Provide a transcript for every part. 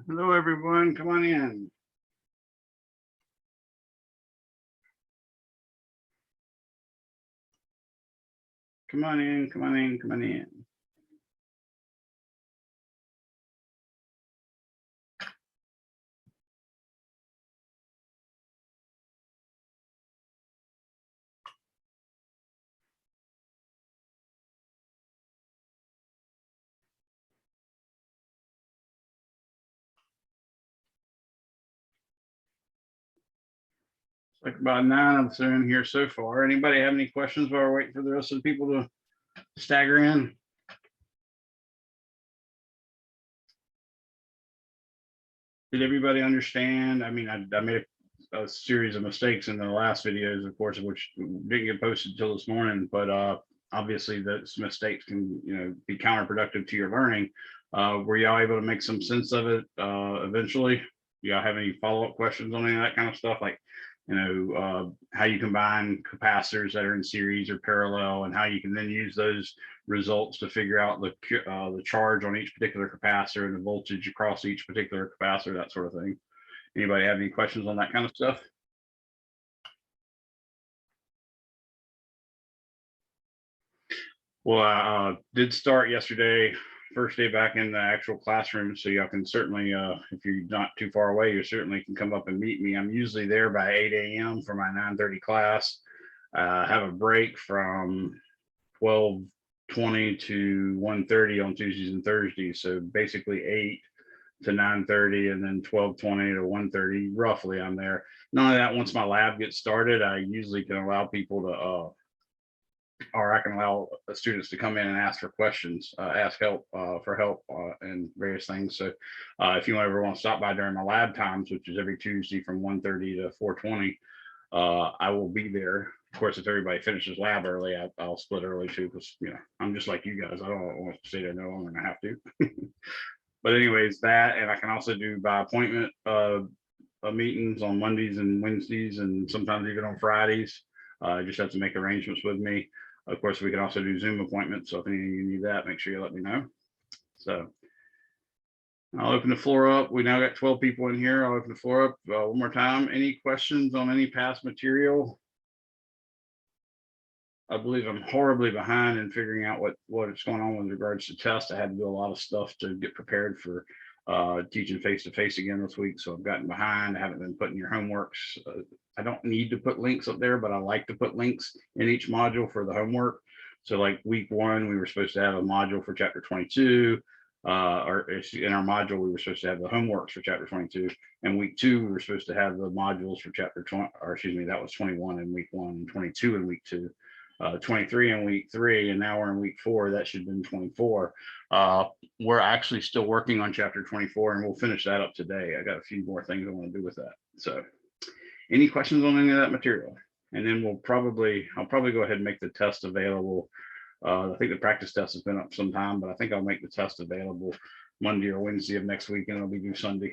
Hello, everyone. Come on in. Come on in, come on in, come on in. It's like about 9 of us are in here so far. Anybody have any questions while we're waiting for the rest of the people to stagger in? Did everybody understand? I mean, I made a series of mistakes in the last videos, of course, which didn't get posted until this morning, but obviously those mistakes can, be counterproductive to your learning. Were y'all able to make some sense of it eventually? Y'all have any follow-up questions on any of that kind of stuff? Like, how you combine capacitors that are in series or parallel, and how you can then use those results to figure out the charge on each particular capacitor and the voltage across each particular capacitor, that sort of thing. Anybody have any questions on that kind of stuff? Well, I did start yesterday, first day back in the actual classroom. So y'all can certainly, if you're not too far away, you certainly can come up and meet me. I'm usually there by 8 a.m. for my 9:30 class. I have a break from 12:20 to 1:30 on Tuesdays and Thursdays. So basically 8 to 9:30 and then 12:20 to 1:30, roughly I'm there. None of that, once my lab gets started, I usually can allow people to or I can allow students to come in and ask for questions, ask help for help and various things. So if you ever want to stop by during my lab times, which is every Tuesday from 1:30 to 4:20, I will be there. Of course, if everybody finishes lab early, I'll split early too, because I'm just like you guys. I don't want to stay there no longer than I have to. But anyways, that, and I can also do by appointment meetings on Mondays and Wednesdays, and sometimes even on Fridays. Just have to make arrangements with me. Of course, we can also do Zoom appointments. So if any of you need that, make sure you let me know. So I'll open the floor up. We now got 12 people in here. I'll open the floor up one more time. Any questions on any past material? I believe I'm horribly behind in figuring out what is going on with regards to tests. I had to do a lot of stuff to get prepared for teaching face-to-face again this week. So I've gotten behind. I haven't been putting your homeworks. I don't need to put links up there, but I like to put links in each module for the homework. So like week 1, we were supposed to have a module for chapter 22. Or in our module, we were supposed to have the homeworks for chapter 22. And week 2, we were supposed to have the modules for chapter 20, or excuse me, that was 21 in week 1 and 22 in week 2. 23 in week 3, and now we're in week 4. That should have been 24. We're actually still working on chapter 24, and we'll finish that up today. I got a few more things I want to do with that. So any questions on any of that material? And then I'll probably go ahead and make the test available. I think the practice test has been up some time, but I think I'll make the test available Monday or Wednesday of next week, and it'll be due Sunday.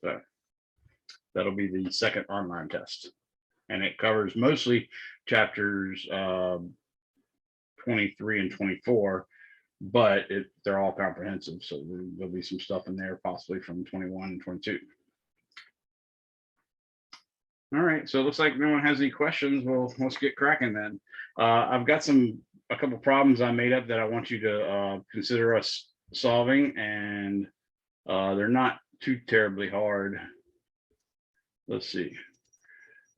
So that'll be the second online test. And it covers mostly chapters 23 and 24, but they're all comprehensive. So there'll be some stuff in there possibly from 21 and 22. All right, so it looks like no one has any questions. Well, let's get cracking then. I've got a couple problems I made up that I want you to consider us solving, and they're not too terribly hard. Let's see.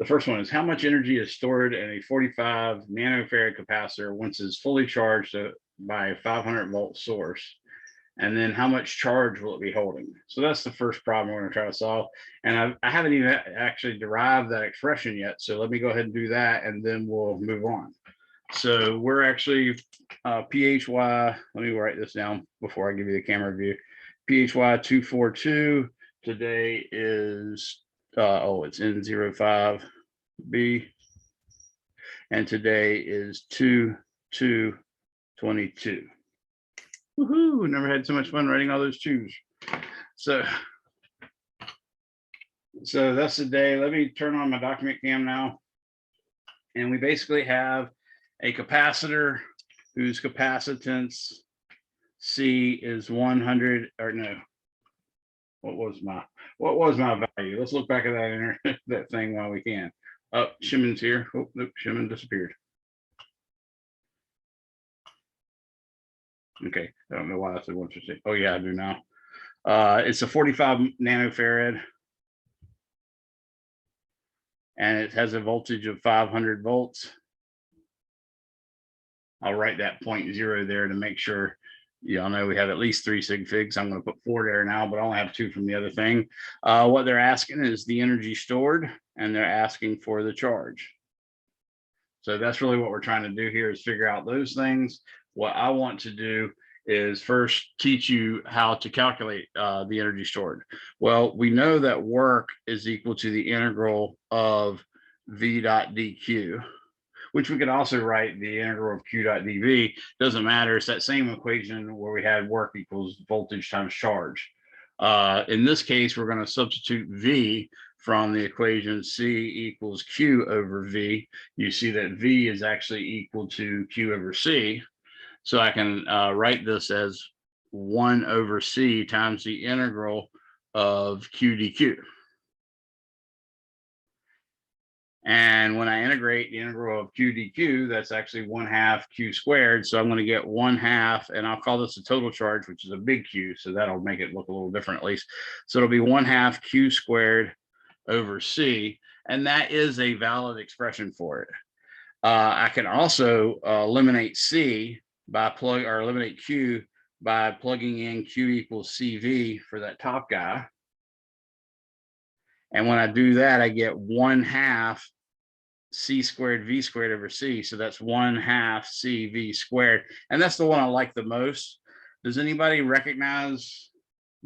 The first one is, how much energy is stored in a 45 nanofarad capacitor once it's fully charged by a 500 volt source? And then how much charge will it be holding? So that's the first problem we're going to try to solve. And I haven't even actually derived that expression yet. So let me go ahead and do that, and then we'll move on. So we're actually PHY, let me write this down before I give you the camera view. PHY 242 today is it's N05B, and today is 2/2/22. Woohoo! Never had so much fun writing all those twos. So that's the day. Let me turn on my document cam now, and we basically have a capacitor whose capacitance C is 100, or no, What was my value? Let's look back at that that thing while we can. Oh, Shimon's here. Oh, nope, Shimon disappeared. Okay, I don't know why I said 150. Oh yeah, I do now. It's a 45 nanofarad, and it has a voltage of 500 volts. I'll write that 0.0 there to make sure y'all know we have at least 3 sig figs. I'm going to put 4 there now, but I only have 2 from the other thing. What they're asking is the energy stored, and they're asking for the charge. So that's really what we're trying to do here, is figure out those things. What I want to do is first teach you how to calculate the energy stored. Well, we know that work is equal to the integral of v dot dq, which we could also write the integral of q dot dv. Doesn't matter. It's that same equation where we had work equals voltage times charge. In this case, we're going to substitute v from the equation C equals Q over V. You see that V is actually equal to Q over C. So I can write this as 1 over C times the integral of Q dq. And when I integrate the integral of Q dq, that's actually 1/2 Q squared. So I'm going to get 1/2, and I'll call this a total charge, which is a big Q. So that'll make it look a little different at least. So it'll be 1/2 Q squared over C, and that is a valid expression for it. I can also eliminate C by eliminate Q by plugging in Q equals CV for that top guy. And when I do that, I get 1/2 C squared V squared over C. So that's 1/2 CV squared. And that's the one I like the most. Does anybody recognize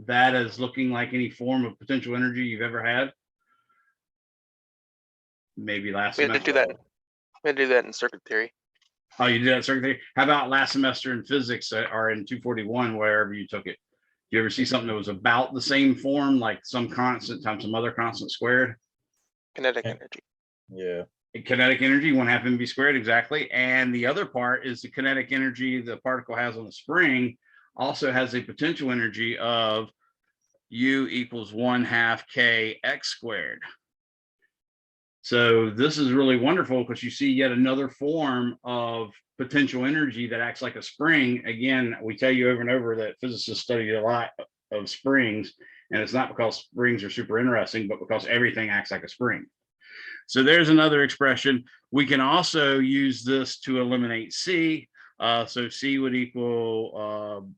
that as looking like any form of potential energy you've ever had? Maybe last semester. We had to do that in circuit theory. Oh, you did that in circuit theory? How about last semester in physics or in 241, wherever you took it? Do you ever see something that was about the same form, like some constant times some other constant squared? Kinetic energy. Yeah. Kinetic energy, 1/2 mv squared, exactly. And the other part is the kinetic energy the particle has on the spring also has a potential energy of U equals 1/2 k x squared. So this is really wonderful because you see yet another form of potential energy that acts like a spring. Again, we tell you over and over that physicists study a lot of springs, and it's not because springs are super interesting, but because everything acts like a spring. So there's another expression. We can also use this to eliminate C. So C would equal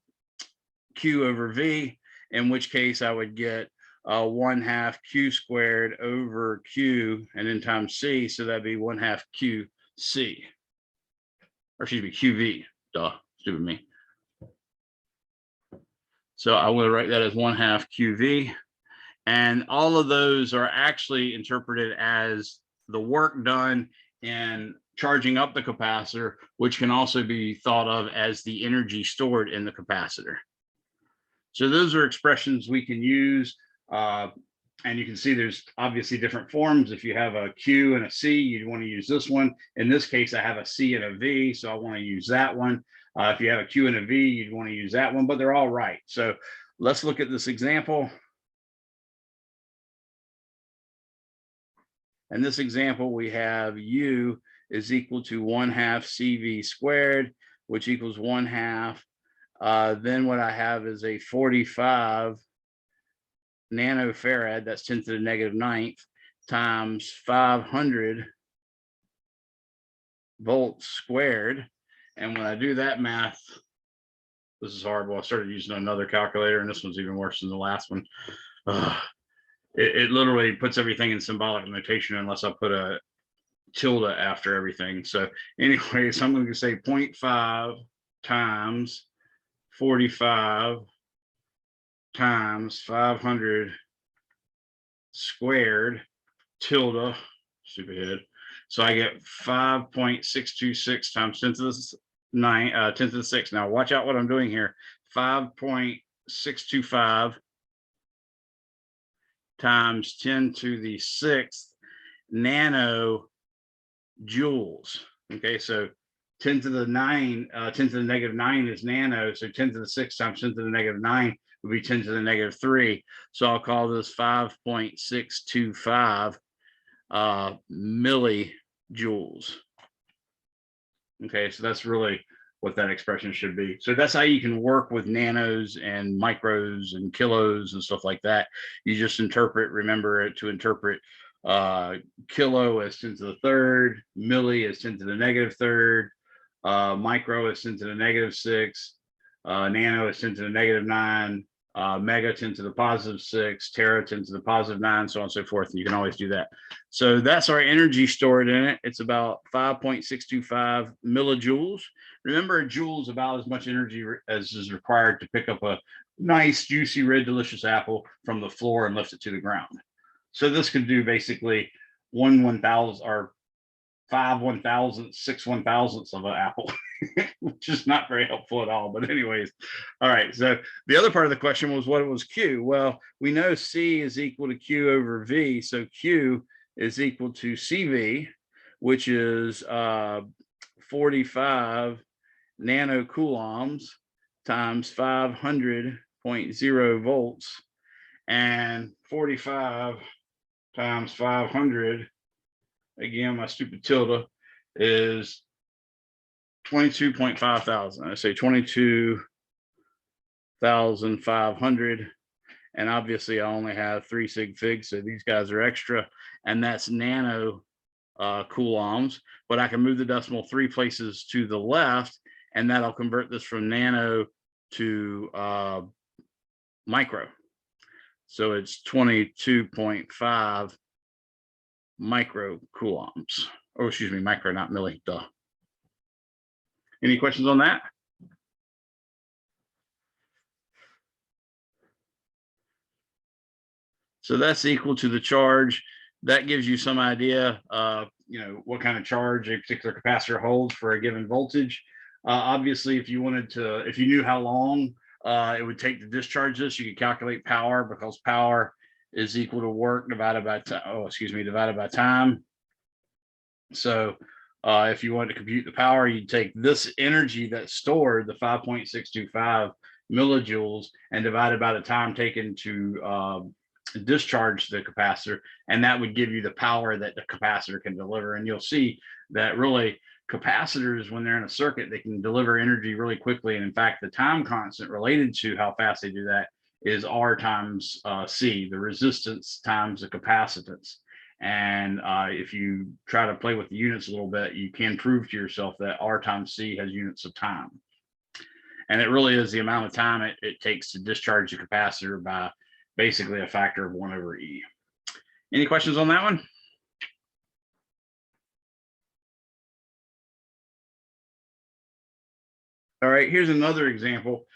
Q over V, in which case I would get 1/2 Q squared over Q and then times C. So that'd be 1/2 QC, or excuse me, QV. Duh, stupid me. So I will write that as 1/2 QV. And all of those are actually interpreted as the work done in charging up the capacitor, which can also be thought of as the energy stored in the capacitor. So those are expressions we can use. And you can see there's obviously different forms. If you have a Q and a C, you'd want to use this one. In this case, I have a C and a V, so I want to use that one. If you have a Q and a V, you'd want to use that one, but they're all right. So let's look at this example. In this example, we have U is equal to 1/2 CV squared, which equals 1/2. Then what I have is a 45 nanofarad, that's 10 to the -9th, times 500 volts squared. And when I do that math, this is horrible. I started using another calculator, and this one's even worse than the last one. It literally puts everything in symbolic notation unless I put a tilde after everything. So anyways, I'm going to say 0.5 times 45 times 500 squared tilde, stupid head. So I get 5.626 times 10 to the 9, 10 to the 6. Now watch out what I'm doing here. 5.625 times 10 to the 6th nano joules. Okay, so 10 to the 9, 10 to the -9 is nano. So 10 to the 6 times 10 to the -9 would be 10 to the negative 3. So I'll call this 5.625 millijoules. Okay, so that's really what that expression should be. So that's how you can work with nanos and micros and kilos and stuff like that. You just remember it to interpret kilo as 10 to the third, milli as 10 to the negative third, micro as 10 to the negative 6, nano is 10 to the negative 9, mega 10 to the positive 6, tera 10 to the positive 9, so on and so forth. And you can always do that. So that's our energy stored in it. It's about 5.625 millijoules. Remember, a joule is about as much energy as is required to pick up a nice, juicy, red, delicious apple from the floor and lift it to the ground. So this could do basically 1/1000 or 5/1000, 6/1000 of an apple, which is not very helpful at all. But anyways, all right. So the other part of the question was, what was Q? Well, we know C is equal to Q over V. So Q is equal to CV, which is 45 nanocoulombs times 500.0 volts, and 45 times 500, again, my stupid tilde, is 22.5 thousand. I say 22,500. And obviously I only have 3 sig figs, so these guys are extra, and that's nano coulombs, but I can move the decimal 3 places to the left, and that'll convert this from nano to micro. So it's 22.5 micro coulombs. Oh, excuse me, micro, not milli, duh. Any questions on that? So that's equal to the charge. That gives you some idea, what kind of charge a particular capacitor holds for a given voltage. Obviously, if you knew how long it would take to discharge this, you could calculate power, because power is equal to work divided by time. So if you wanted to compute the power, you'd take this energy that's stored, the 5.625 millijoules, and divide it by the time taken to discharge the capacitor, and that would give you the power that the capacitor can deliver. And you'll see that really capacitors, when they're in a circuit, they can deliver energy really quickly. And in fact, the time constant related to how fast they do that is R times C, the resistance times the capacitance. And if you try to play with the units a little bit, you can prove to yourself that R times C has units of time. And it really is the amount of time it takes to discharge the capacitor by basically a factor of 1 over E. Any questions on that one? All right, here's another example.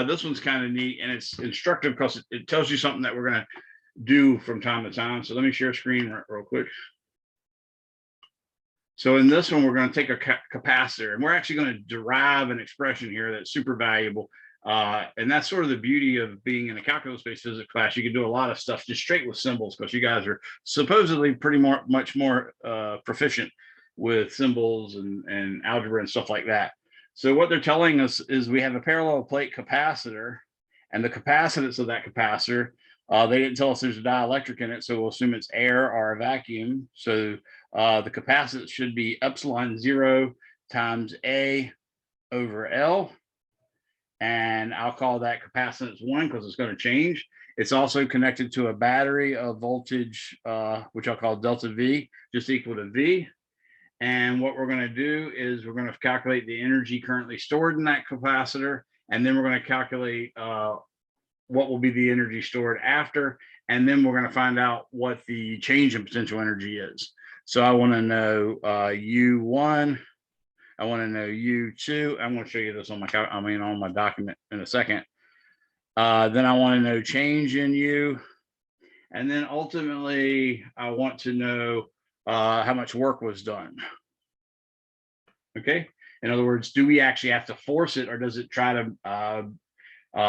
This one's kind of neat, and it's instructive because it tells you something that we're going to do from time to time. So let me share screen real quick. So in this one, we're going to take a capacitor, and we're actually going to derive an expression here that's super valuable. And that's sort of the beauty of being in a calculus-based physics class. You can do a lot of stuff just straight with symbols, because you guys are supposedly much more proficient with symbols and algebra and stuff like that. So what they're telling us is we have a parallel plate capacitor, and the capacitance of that capacitor, they didn't tell us there's a dielectric in it, so we'll assume it's air or a vacuum. So the capacitance should be epsilon 0 times A over L. And I'll call that capacitance 1 because it's going to change. It's also connected to a battery of voltage, which I'll call delta V, just equal to V. And what we're going to do is we're going to calculate the energy currently stored in that capacitor, and then we're going to calculate what will be the energy stored after, and then we're going to find out what the change in potential energy is. So I want to know U1. I want to know U2. I'm going to show you this on my document in a second. Then I want to know change in U. And then ultimately, I want to know how much work was done. Okay. In other words, do we actually have to force it, or does it try to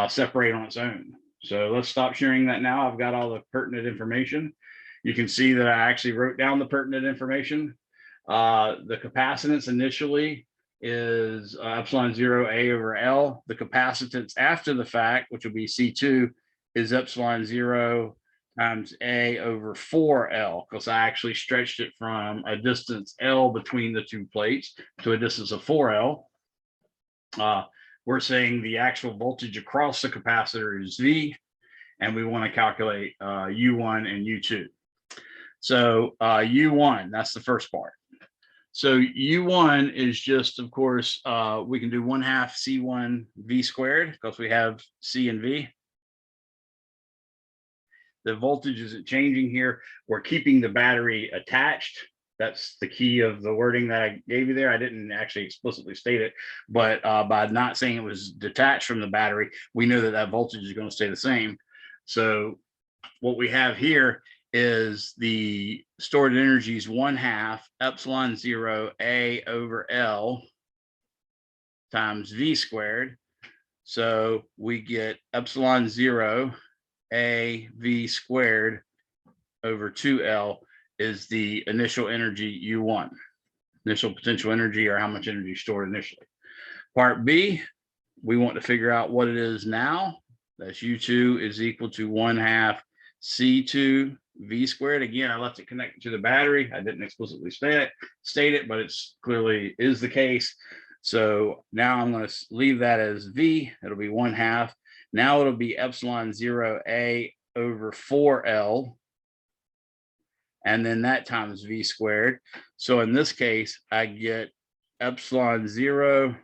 separate on its own? So let's stop sharing that now. I've got all the pertinent information. You can see that I actually wrote down the pertinent information. The capacitance initially is epsilon 0 A over L. The capacitance after the fact, which will be C2, is epsilon 0 times A over 4L, because I actually stretched it from a distance L between the two plates to a distance of 4L. We're saying the actual voltage across the capacitor is V, and we want to calculate U1 and U2. So U1, that's the first part. So U1 is just, of course, we can do 1/2 C1 V squared because we have C and V. The voltage isn't changing here. We're keeping the battery attached. That's the key of the wording that I gave you there. I didn't actually explicitly state it, but by not saying it was detached from the battery, we know that that voltage is going to stay the same. So what we have here is the stored energy is 1/2 epsilon 0 A over L times V squared. So we get epsilon 0 A V squared over 2L is the initial energy U1, initial potential energy, or how much energy stored initially. Part B, we want to figure out what it is now. That's U2 is equal to 1/2 C2 V squared. Again, I left it connected to the battery. I didn't explicitly state it, but it's clearly is the case. So now I'm going to leave that as V. It'll be 1/2. Now it'll be epsilon 0 A over 4L. And then that times V squared. So in this case, I get epsilon 0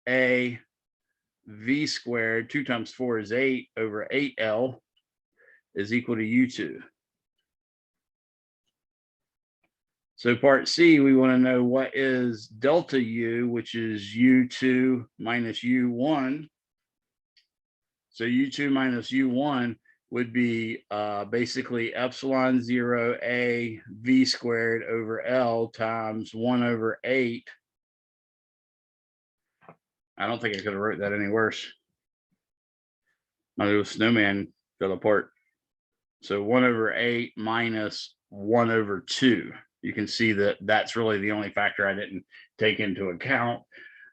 A V squared, 2 times 4 is 8 over 8L is equal to U2. So part C, we want to know what is delta U, which is U2 minus U1. So U2 minus U1 would be basically epsilon 0 A V squared over L times 1 over 8. I don't think I could have wrote that any worse. My little snowman fell apart. So 1 over 8 minus 1 over 2. You can see that that's really the only factor I didn't take into account.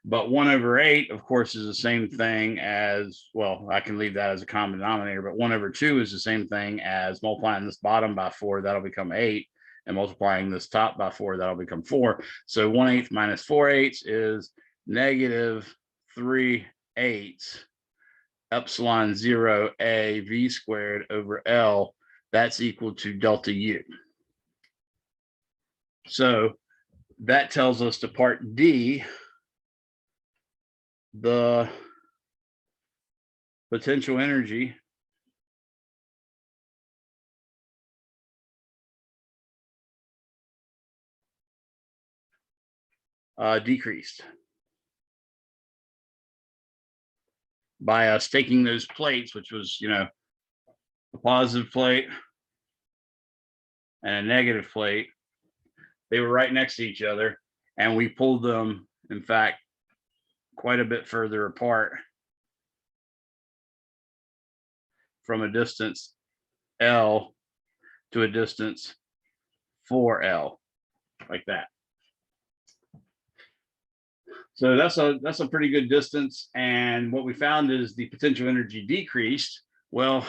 But 1 over 8, of course, is the same thing as, well, I can leave that as a common denominator, but 1 over 2 is the same thing as multiplying this bottom by 4, that'll become 8, and multiplying this top by 4, that'll become 4. So 1/8 minus 4/8 is negative 3/8 epsilon 0 A V squared over L. That's equal to delta U. So that tells us to part D, the potential energy decreased by us taking those plates, which was, a positive plate and a negative plate. They were right next to each other, and we pulled them, in fact, quite a bit further apart from a distance L to a distance 4L, like that. So that's a pretty good distance. And what we found is the potential energy decreased. Well,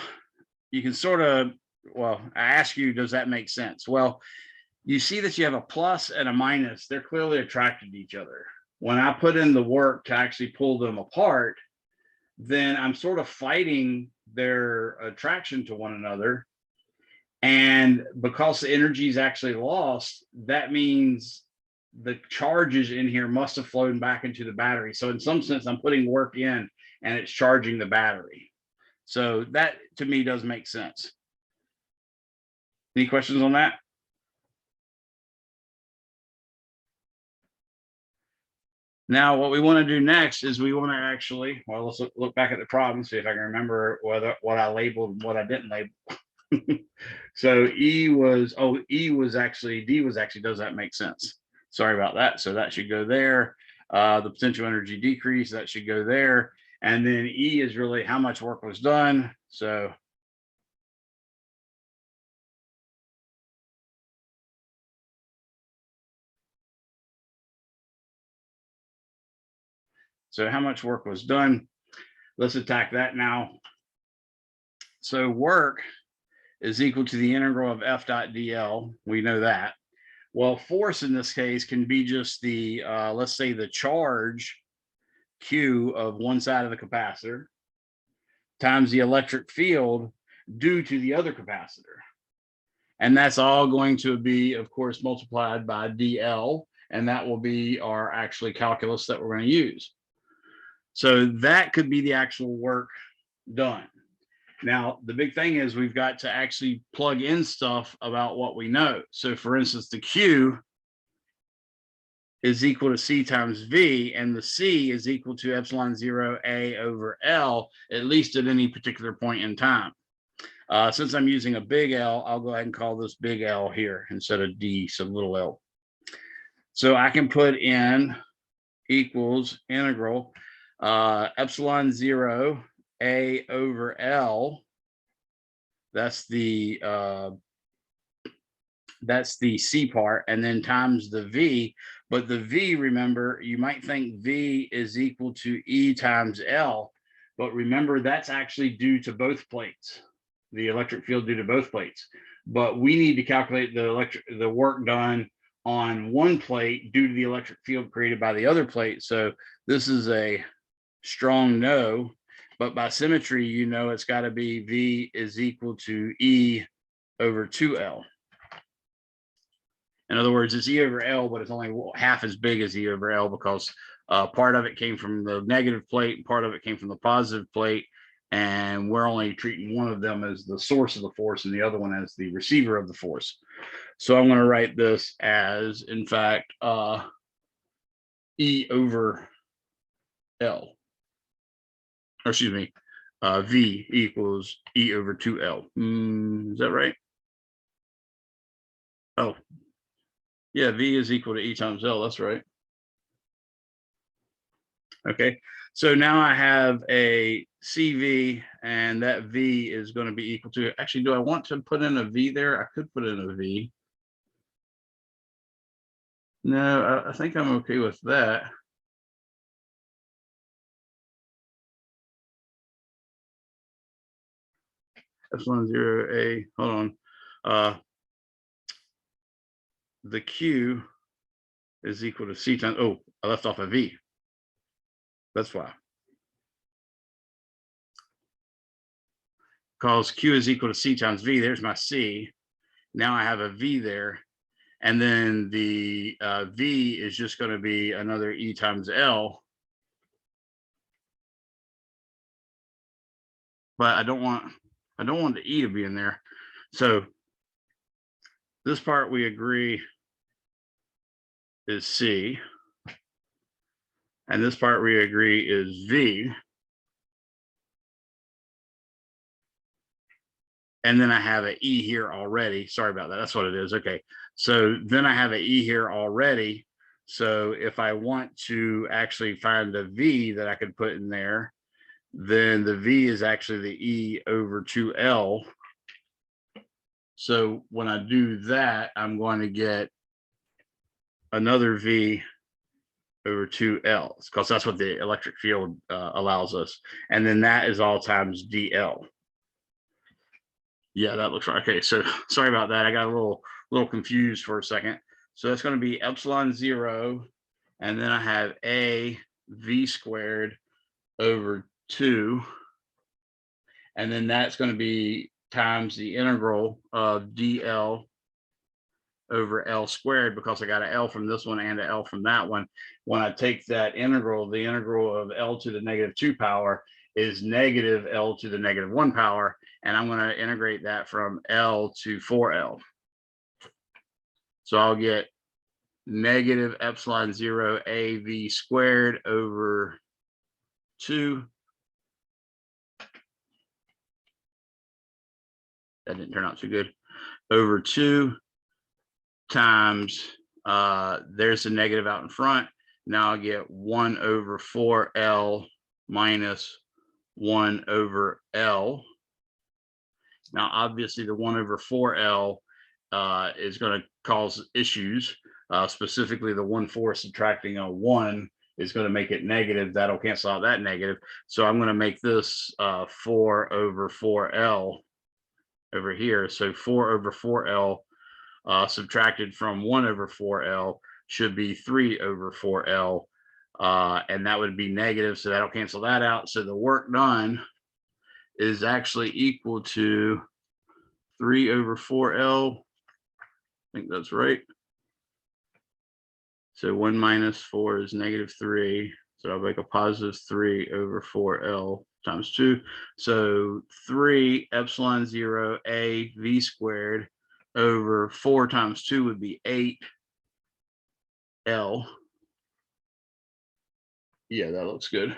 you can sort of, I ask you, does that make sense? Well, you see that you have a plus and a minus. They're clearly attracted to each other. When I put in the work to actually pull them apart, then I'm sort of fighting their attraction to one another. And because the energy is actually lost, that means the charges in here must have flown back into the battery. So in some sense, I'm putting work in and it's charging the battery. So that to me does make sense. Any questions on that? Now, what we want to do next is we want to actually, well, let's look back at the problem, see if I can remember what I labeled and what I didn't label. So D was actually, does that make sense? Sorry about that. So that should go there. The potential energy decrease, that should go there. And then E is really how much work was done. So So how much work was done? Let's attack that now. So work is equal to the integral of F dot dl. We know that. Well, force in this case can be just the, let's say the charge Q of one side of the capacitor times the electric field due to the other capacitor. And that's all going to be, of course, multiplied by dl. And that will be our actually calculus that we're going to use. So that could be the actual work done. Now, the big thing is we've got to actually plug in stuff about what we know. So for instance, the Q is equal to C times V, and the C is equal to epsilon 0 A over L, at least at any particular point in time. Since I'm using a big L, I'll go ahead and call this big L here instead of D, so little L. So I can put in equals integral epsilon 0 A over L. That's the C part, and then times the V. But the V, remember, you might think V is equal to E times L, but remember that's actually due to both plates, the electric field due to both plates. But we need to calculate the work done on one plate due to the electric field created by the other plate. So this is a strong no, but by symmetry, you know it's got to be V is equal to E over 2L. In other words, it's E over L, but it's only half as big as E over L because part of it came from the negative plate, and part of it came from the positive plate, and we're only treating one of them as the source of the force and the other one as the receiver of the force. So I'm going to write this as, in fact, E over L. Or excuse me, V equals E over 2L. Is that right? Oh, yeah, V is equal to E times L. That's right. Okay, so now I have a CV, and that V is going to be equal to, actually, do I want to put in a V there? I could put in a V. No, I think I'm okay with that. Epsilon 0 A, hold on. The Q is equal to C times, oh, I left off a V. That's why. Because Q is equal to C times V, there's my C. Now I have a V there. And then the V is just going to be another E times L. But I don't want the E to be in there. So this part we agree is C. And this part we agree is V. And then I have an E here already. Sorry about that. That's what it is. Okay. So then I have an E here already. So if I want to actually find a V that I could put in there, then the V is actually the E over 2L. So when I do that, I'm going to get another V over 2L, because that's what the electric field allows us. And then that is all times DL. Yeah, that looks right. Okay, so sorry about that. I got a little confused for a second. So that's going to be epsilon 0, and then I have A V squared over 2, and then that's going to be times the integral of DL over L squared, because I got an L from this one and an L from that one. When I take that integral, the integral of L to the -2 power is negative L to the -1 power, and I'm going to integrate that from L to 4L. So I'll get negative epsilon 0 AV squared over 2. That didn't turn out too good. Over 2 times, there's a negative out in front. Now I'll get 1 over 4L minus 1 over L. Now, obviously, the 1 over 4L is going to cause issues, specifically the 1/4 subtracting a 1 is going to make it negative. That'll cancel out that negative. So I'm going to make this 4 over 4L over here. So 4 over 4L subtracted from 1 over 4L should be 3 over 4L. And that would be negative. So that'll cancel that out. So the work done is actually equal to 3 over 4L. I think that's right. So 1 minus 4 is -3. So I'll make a positive 3 over 4L times 2. So 3 epsilon 0 A V squared over 4 times 2 would be 8L. Yeah, that looks good.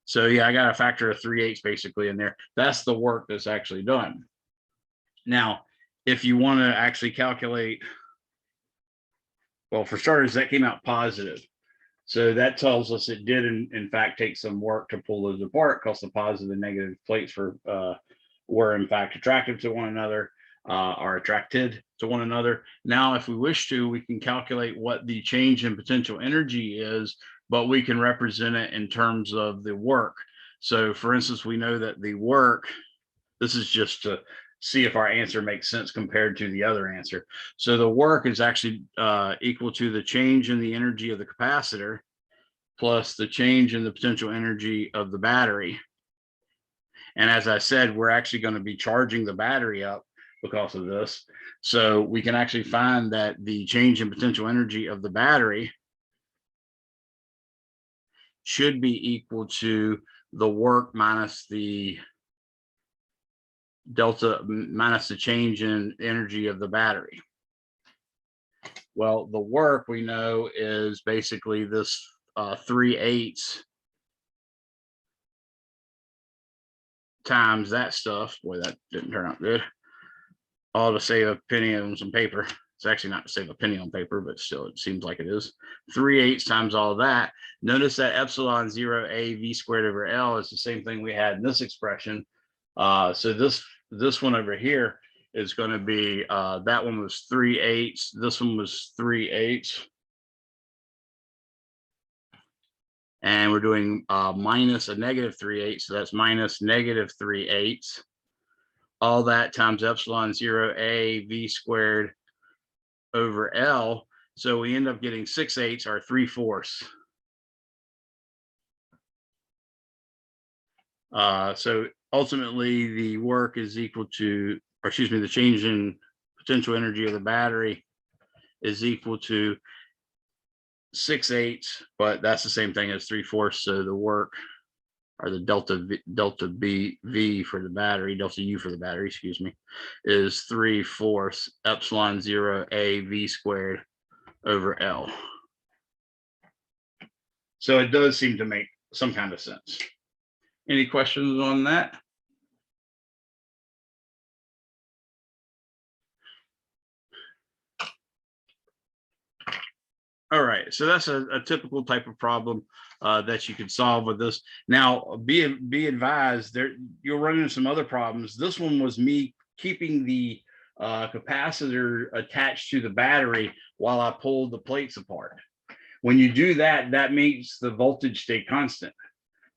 So yeah, I got a factor of 3/8 basically in there. That's the work that's actually done. Now, if you want to actually calculate, well, for starters, that came out positive. So that tells us it did in fact take some work to pull those apart, because the positive and negative plates were in fact attractive to one another, are attracted to one another. Now, if we wish to, we can calculate what the change in potential energy is, but we can represent it in terms of the work. So for instance, we know that the work, this is just to see if our answer makes sense compared to the other answer. So the work is actually equal to the change in the energy of the capacitor plus the change in the potential energy of the battery. And as I said, we're actually going to be charging the battery up because of this. So we can actually find that the change in potential energy of the battery should be equal to the work minus the delta minus the change in energy of the battery. Well, the work we know is basically this 3/8 times that stuff. Boy, that didn't turn out good. All to save a penny on some paper. It's actually not to save a penny on paper, but still it seems like it is. 3/8 times all of that. Notice that epsilon 0 A V squared over L is the same thing we had in this expression. So this one over here is going to be, that one was 3/8. This one was 3/8. And we're doing minus a -3/8. So that's minus -3/8. All that times epsilon 0 A V squared over L. So we end up getting 6/8 or 3/4. So ultimately the work is equal to, or excuse me, the change in potential energy of the battery is equal to 6/8, but that's the same thing as 3/4. So the work, or the delta V for the battery, delta U for the battery, excuse me, is 3/4 epsilon 0 A V squared over L. So it does seem to make some kind of sense. Any questions on that? All right, so that's a typical type of problem that you could solve with this. Now, be advised, you'll run into some other problems. This one was me keeping the capacitor attached to the battery while I pulled the plates apart. When you do that, that makes the voltage stay constant,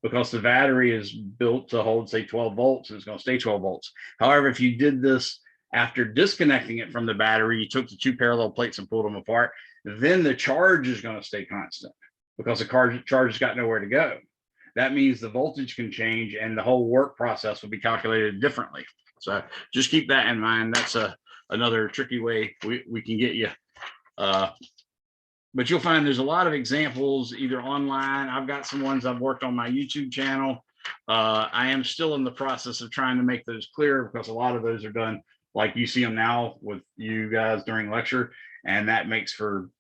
because the battery is built to hold, say, 12 volts, and it's going to stay 12 volts. However, if you did this after disconnecting it from the battery, you took the 2 parallel plates and pulled them apart, then the charge is going to stay constant, because the charge has got nowhere to go. That means the voltage can change and the whole work process will be calculated differently. So just keep that in mind. That's another tricky way we can get you. But you'll find there's a lot of examples either online. I've got some ones I've worked on my YouTube channel. I am still in the process of trying to make those clear, because a lot of those are done like you see them now with you guys during lecture, and that makes for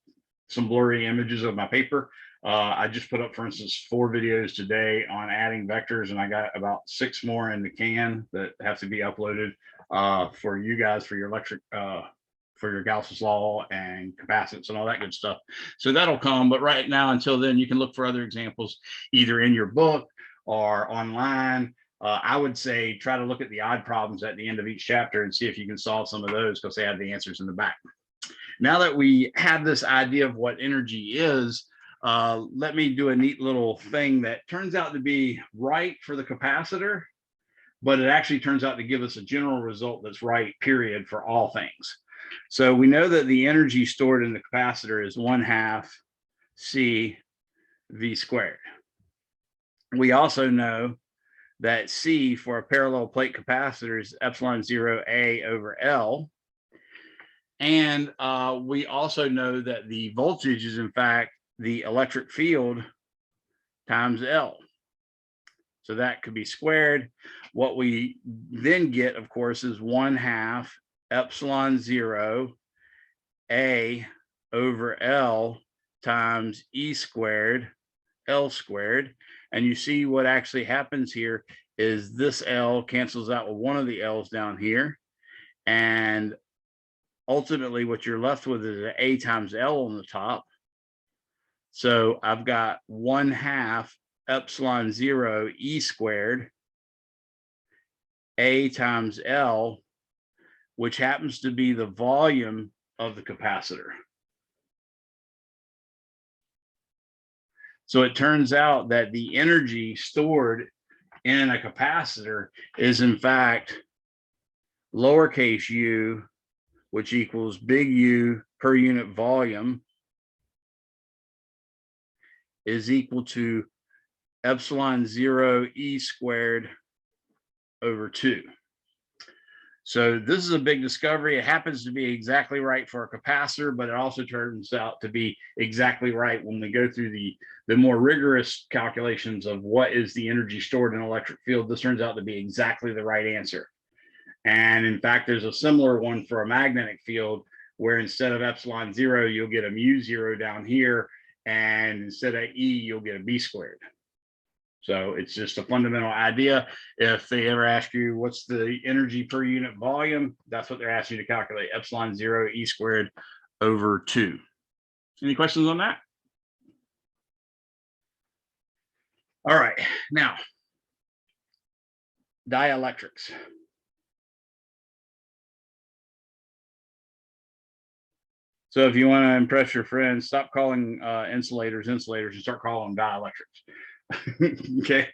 some blurry images of my paper. I just put up, for instance, 4 videos today on adding vectors, and I got about 6 more in the can that have to be uploaded for you guys for your electric, for your Gauss's law and capacitance and all that good stuff. So that'll come, but right now, until then, you can look for other examples either in your book or online. I would say try to look at the odd problems at the end of each chapter and see if you can solve some of those, because they have the answers in the back. Now that we have this idea of what energy is, let me do a neat little thing that turns out to be right for the capacitor, but it actually turns out to give us a general result that's right, period, for all things. So we know that the energy stored in the capacitor is 1/2 C V squared. We also know that C for a parallel plate capacitor is epsilon 0 A over L. And we also know that the voltage is in fact the electric field times L. So that could be squared. What we then get, of course, is 1/2 epsilon 0 A over L times E squared L squared. And you see what actually happens here is this L cancels out with one of the L's down here. And ultimately what you're left with is an A times L on the top. So I've got 1/2 epsilon 0 E squared A times L, which happens to be the volume of the capacitor. So it turns out that the energy stored in a capacitor is in fact lowercase u, which equals big U per unit volume, is equal to epsilon 0 E squared over 2. So this is a big discovery. It happens to be exactly right for a capacitor, but it also turns out to be exactly right when we go through the more rigorous calculations of what is the energy stored in an electric field. This turns out to be exactly the right answer. And in fact, there's a similar one for a magnetic field where instead of epsilon 0, you'll get a mu0 down here. And instead of E, you'll get a B squared. So it's just a fundamental idea. If they ever ask you what's the energy per unit volume, that's what they're asking you to calculate, epsilon 0 E squared over 2. Any questions on that? All right, now, dielectrics. So if you want to impress your friends, stop calling insulators and start calling them dielectrics. Okay.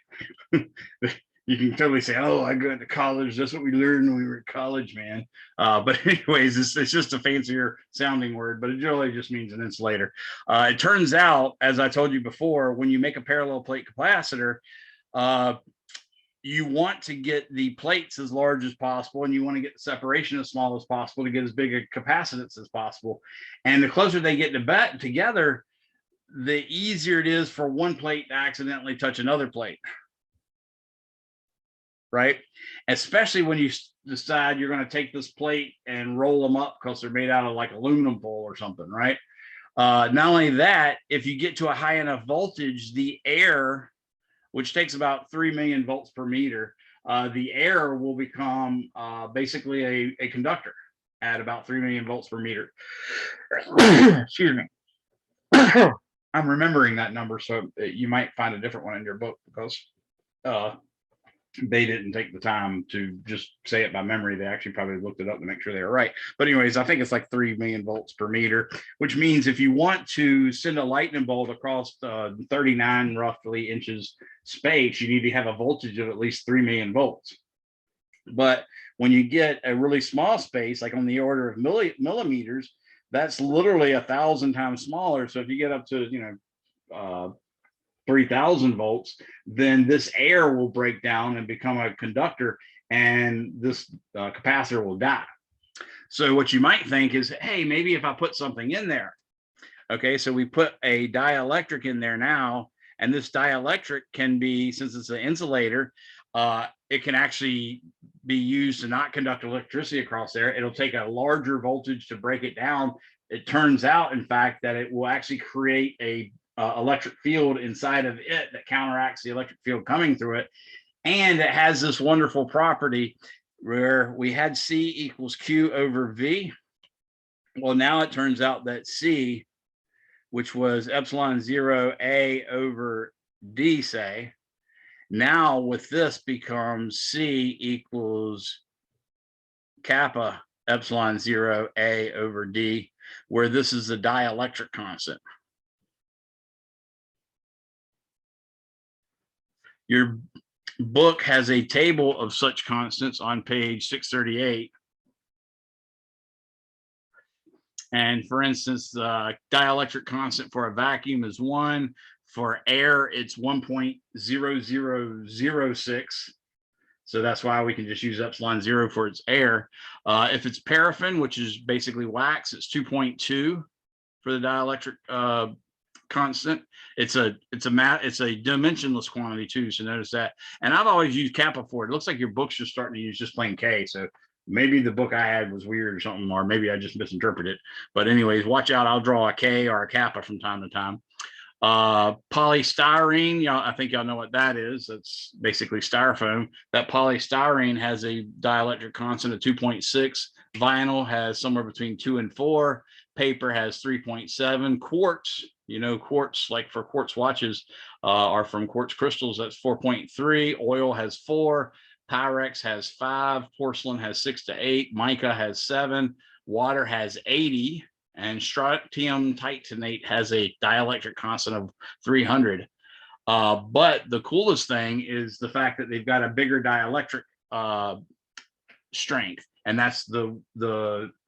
You can totally say, oh, I go to college. That's what we learned when we were at college, man. But anyways, it's just a fancier sounding word, but it generally just means an insulator. It turns out, as I told you before, when you make a parallel plate capacitor, you want to get the plates as large as possible, and you want to get the separation as small as possible to get as big a capacitance as possible. And the closer they get together, the easier it is for one plate to accidentally touch another plate. Right? Especially when you decide you're going to take this plate and roll them up because they're made out of like aluminum foil or something, right? Not only that, if you get to a high enough voltage, the air, which takes about 3 million volts per meter, the air will become basically a conductor at about 3 million volts per meter. Excuse me. I'm remembering that number, so you might find a different one in your book because they didn't take the time to just say it by memory. They actually probably looked it up to make sure they were right. But anyways, I think it's like 3 million volts per meter, which means if you want to send a lightning bolt across 39 roughly inches space, you need to have a voltage of at least 3 million volts. But when you get a really small space, like on the order of millimeters, that's literally 1,000 times smaller. So if you get up to, 3,000 volts, then this air will break down and become a conductor, and this capacitor will die. So what you might think is, hey, maybe if I put something in there. Okay, so we put a dielectric in there now, and this dielectric can be, since it's an insulator, it can actually be used to not conduct electricity across there. It'll take a larger voltage to break it down. It turns out, in fact, that it will actually create a electric field inside of it that counteracts the electric field coming through it. And it has this wonderful property where we had C equals Q over V. Well, now it turns out that C, which was epsilon 0 A over D, say, now with this becomes C equals kappa epsilon 0 A over D, where this is the dielectric constant. Your book has a table of such constants on page 638. And for instance, the dielectric constant for a vacuum is 1. For air, it's 1.0006. So that's why we can just use epsilon 0 for its air. If it's paraffin, which is basically wax, it's 2.2 for the dielectric constant. It's a dimensionless quantity too. So notice that. And I've always used kappa for it. It looks like your book's just starting to use just plain K. So maybe the book I had was weird or something, or maybe I just misinterpreted it. But anyways, watch out. I'll draw a K or a kappa from time to time. Polystyrene, I think y'all know what that is. That's basically styrofoam. That polystyrene has a dielectric constant of 2.6. Vinyl has somewhere between 2 and 4. Paper has 3.7. Quartz, quartz, like for quartz watches, are from quartz crystals. That's 4.3. Oil has 4. Pyrex has 5. Porcelain has 6 to 8. Mica has 7. Water has 80. And strontium titanate has a dielectric constant of 300. But the coolest thing is the fact that they've got a bigger dielectric strength, and that's the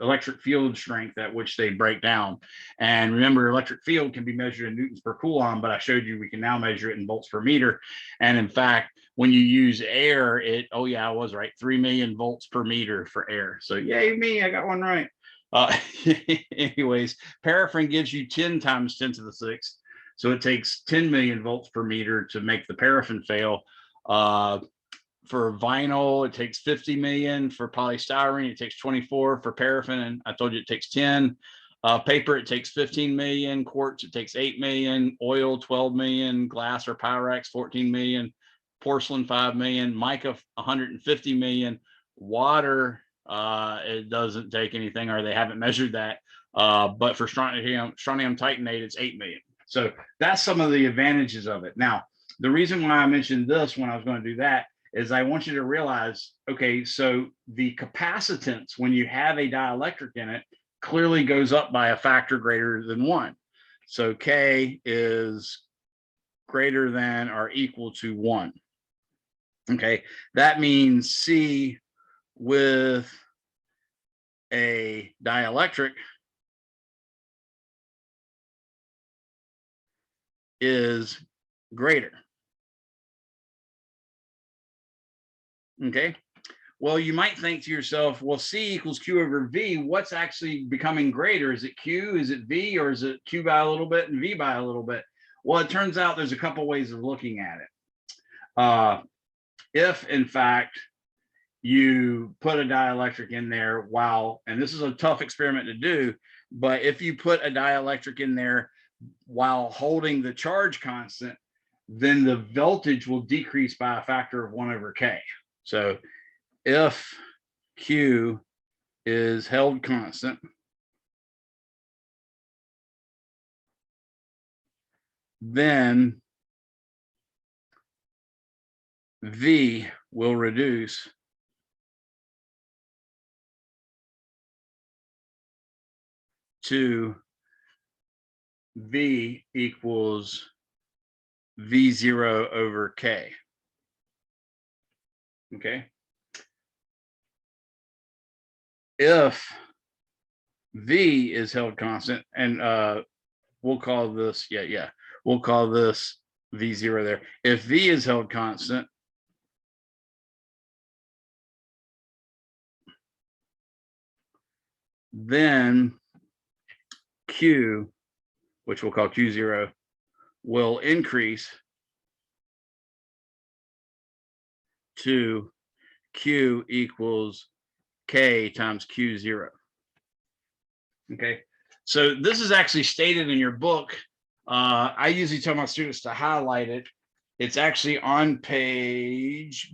electric field strength at which they break down. And remember, electric field can be measured in newtons per coulomb, but I showed you we can now measure it in volts per meter. And in fact, when you use air, I was right, 3 million volts per meter for air. So yay me, I got one right. Anyways, paraffin gives you 10 times 10 to the 6th. So it takes 10 million volts per meter to make the paraffin fail. For vinyl, it takes 50 million. For polystyrene, it takes 24. For paraffin, and I told you it takes 10. Paper, it takes 15 million. Quartz, it takes 8 million. Oil, 12 million. Glass or Pyrex, 14 million. Porcelain, 5 million. Mica, 150 million. Water, it doesn't take anything, or they haven't measured that. But for strontium titanate, it's 8 million. So that's some of the advantages of it. Now, the reason why I mentioned this when I was going to do that is I want you to realize, okay, so the capacitance when you have a dielectric in it clearly goes up by a factor greater than 1. So K is greater than or equal to 1. Okay, that means C with a dielectric is greater. Okay, well, you might think to yourself, well, C equals Q over V. What's actually becoming greater? Is it Q? Is it V? Or is it Q by a little bit and V by a little bit? Well, it turns out there's a couple ways of looking at it. If, in fact, you put a dielectric in there and this is a tough experiment to do, but if you put a dielectric in there while holding the charge constant, then the voltage will decrease by a factor of 1 over K. So if Q is held constant, then V will reduce to V equals V0 over K. Okay. If V is held constant, and we'll call this, we'll call this V0 there. If V is held constant, then Q, which we'll call Q0, will increase to Q equals K times Q0. Okay, so this is actually stated in your book. I usually tell my students to highlight it. It's actually on page,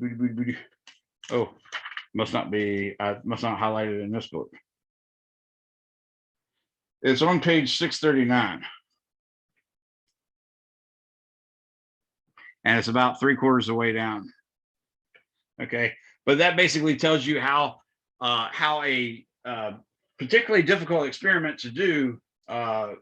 oh, must not highlight it in this book. It's on page 639. And it's about 3/4 of the way down. Okay, but that basically tells you how a particularly difficult experiment to do, how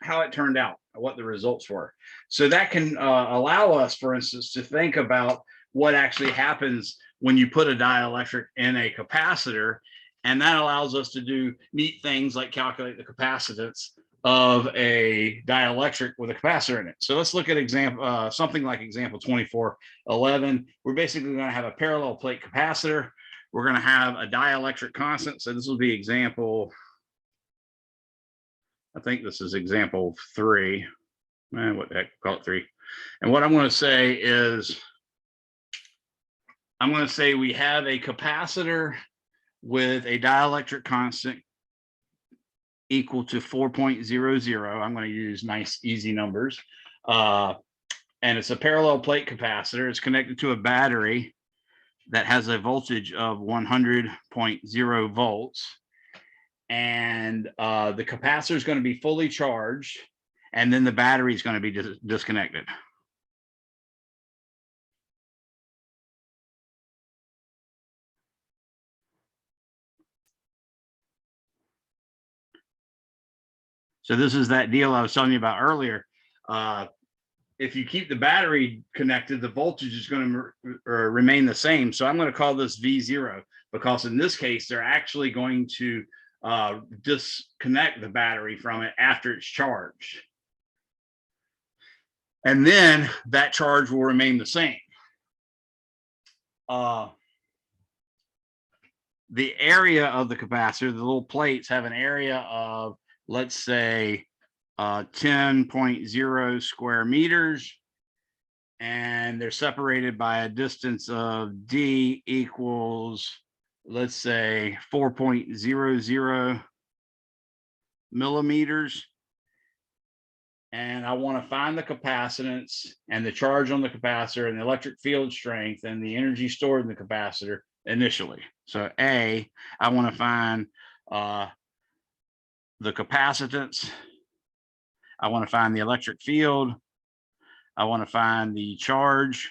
it turned out. what the results were. So that can allow us, for instance, to think about what actually happens when you put a dielectric in a capacitor. And that allows us to do neat things like calculate the capacitance of a dielectric with a capacitor in it. So let's look at example, something like example 2411. We're basically going to have a parallel plate capacitor. We're going to have a dielectric constant. So this will be example, I think this is example 3. What the heck, call it 3. And what I'm going to say is, I'm going to say we have a capacitor with a dielectric constant equal to 4.00. I'm going to use nice, easy numbers. And it's a parallel plate capacitor. It's connected to a battery that has a voltage of 100.0 volts. And the capacitor is going to be fully charged, and then the battery is going to be disconnected. So this is that deal I was telling you about earlier. If you keep the battery connected, the voltage is going to remain the same. So I'm going to call this V0, because in this case, they're actually going to disconnect the battery from it after it's charged. And then that charge will remain the same. The area of the capacitor, the little plates have an area of, let's say, 10.0 square meters, and they're separated by a distance of D equals, let's say, 4.00 millimeters. And I want to find the capacitance and the charge on the capacitor and the electric field strength and the energy stored in the capacitor initially. So A, I want to find the capacitance. I want to find the electric field. I want to find the charge.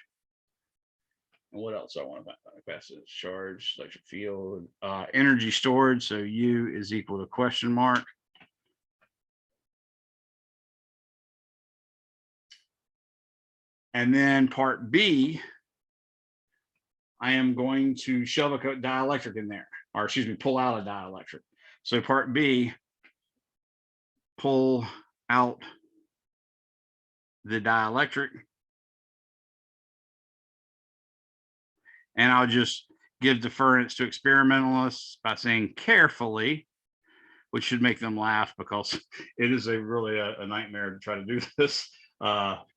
And what else I want to find? Capacitance, charge, electric field, energy stored. So U is equal to question mark. And then part B, I am going to shove a dielectric in there, or excuse me, pull out a dielectric. So part B, pull out the dielectric. And I'll just give deference to experimentalists by saying carefully, which should make them laugh, because it is really a nightmare to try to do this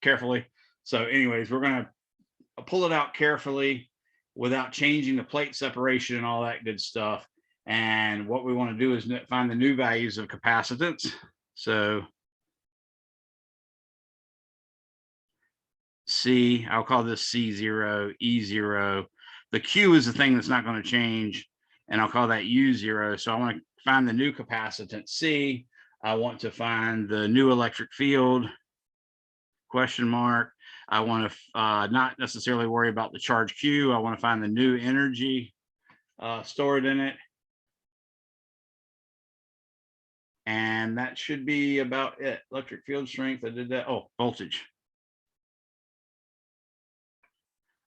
carefully. So anyways, we're going to pull it out carefully without changing the plate separation and all that good stuff. And what we want to do is find the new values of capacitance. So C, I'll call this C0, E0. The Q is the thing that's not going to change, and I'll call that U0. So I want to find the new capacitance C. I want to find the new electric field, question mark. I want to not necessarily worry about the charge Q. I want to find the new energy stored in it. And that should be about it. Electric field strength, I did that. Oh, voltage.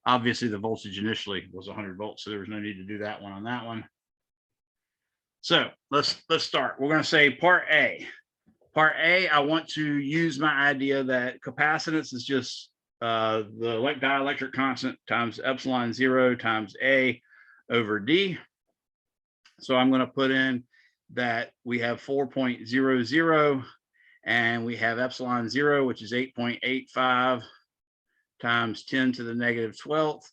Obviously, the voltage initially was 100 volts, so there was no need to do that one on that one. So let's start. We're going to say part A. Part A, I want to use my idea that capacitance is just the dielectric constant times epsilon 0 times A over D. So I'm going to put in that we have 4.00 and we have epsilon 0, which is 8.85 times 10 to the negative 12th.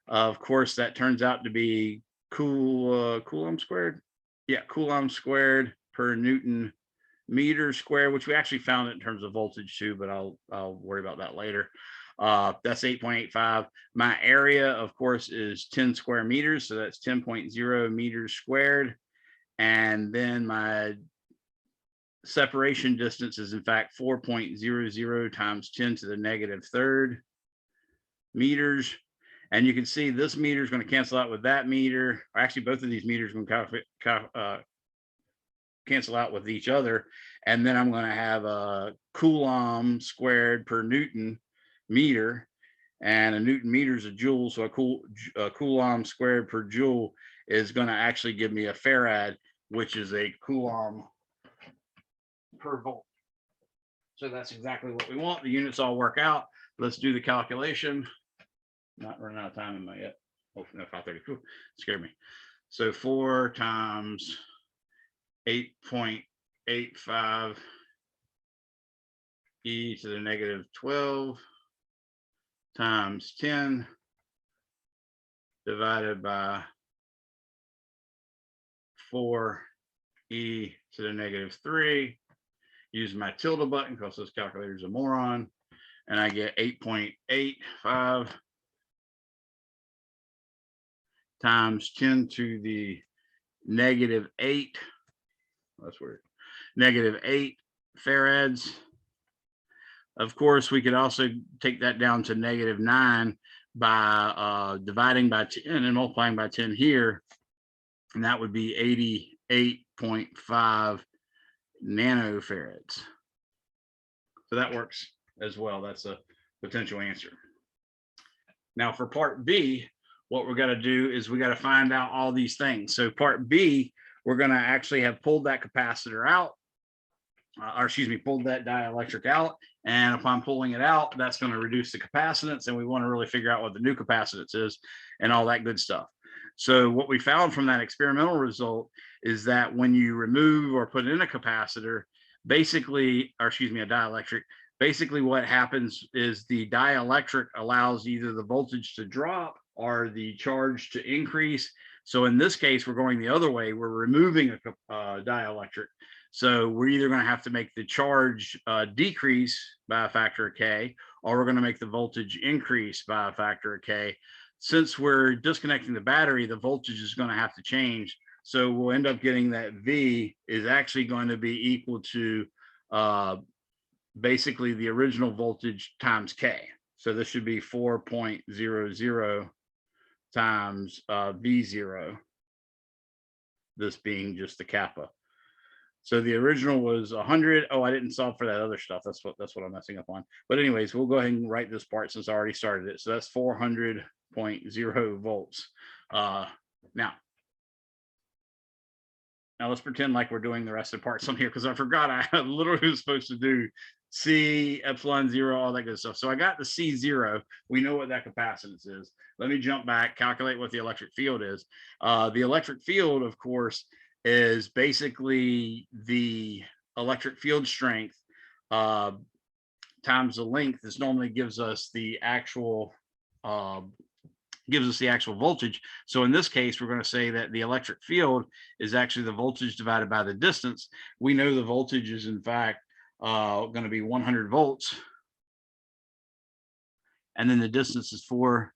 Of course, that turns out to be Coulomb squared. Yeah, Coulomb squared per Newton meter square, which we actually found it in terms of voltage too, but I'll worry about that later. That's 8.85. My area, of course, is 10 square meters, so that's 10.0 meters squared. And then my separation distance is in fact 4.00 times 10 to the negative 3rd meters. And you can see this meter is going to cancel out with that meter. Actually, both of these meters are going to cancel out with each other. And then I'm going to have a Coulomb squared per Newton meter. And a Newton meter is a joule. So a Coulomb squared per joule is going to actually give me a farad, which is a Coulomb per volt. So that's exactly what we want. The units all work out. Let's do the calculation. Not running out of time in my yet. Oh, no, 5:30. Scared me. So 4 times 8.85 e to the negative 12 times 10 divided by 4 e to the negative 3. Use my tilde button because this calculator is a moron. And I get 8.85 times 10 to the negative 8. That's weird. Negative 8 farads. Of course, we could also take that down to negative 9 by dividing by 10 and multiplying by 10 here. And that would be 88.5 nanofarads. So that works as well. That's a potential answer. Now for part B, what we're going to do is we got to find out all these things. So part B, we're going to actually have pulled that capacitor out, pulled that dielectric out. And upon pulling it out, that's going to reduce the capacitance. And we want to really figure out what the new capacitance is and all that good stuff. So what we found from that experimental result is that when you remove or put in a capacitor, basically, a dielectric, basically what happens is the dielectric allows either the voltage to drop or the charge to increase. So in this case, we're going the other way. We're removing a dielectric. So we're either going to have to make the charge decrease by a factor of K, or we're going to make the voltage increase by a factor of K. Since we're disconnecting the battery, the voltage is going to have to change. So we'll end up getting that V is actually going to be equal to basically the original voltage times K. So this should be 4.00 times V0, this being just the kappa. So the original was 100. Oh, I didn't solve for that other stuff. That's what I'm messing up on. But anyways, we'll go ahead and write this part since I already started it. So that's 400.0 volts. Now let's pretend like we're doing the rest of the parts on here, because I forgot I literally was supposed to do C, epsilon 0, all that good stuff. So I got the C0. We know what that capacitance is. Let me jump back, calculate what the electric field is. The electric field, of course, is basically the electric field strength times the length. This normally gives us the actual voltage. So in this case, we're going to say that the electric field is actually the voltage divided by the distance. We know the voltage is in fact going to be 100 volts. And then the distance is 4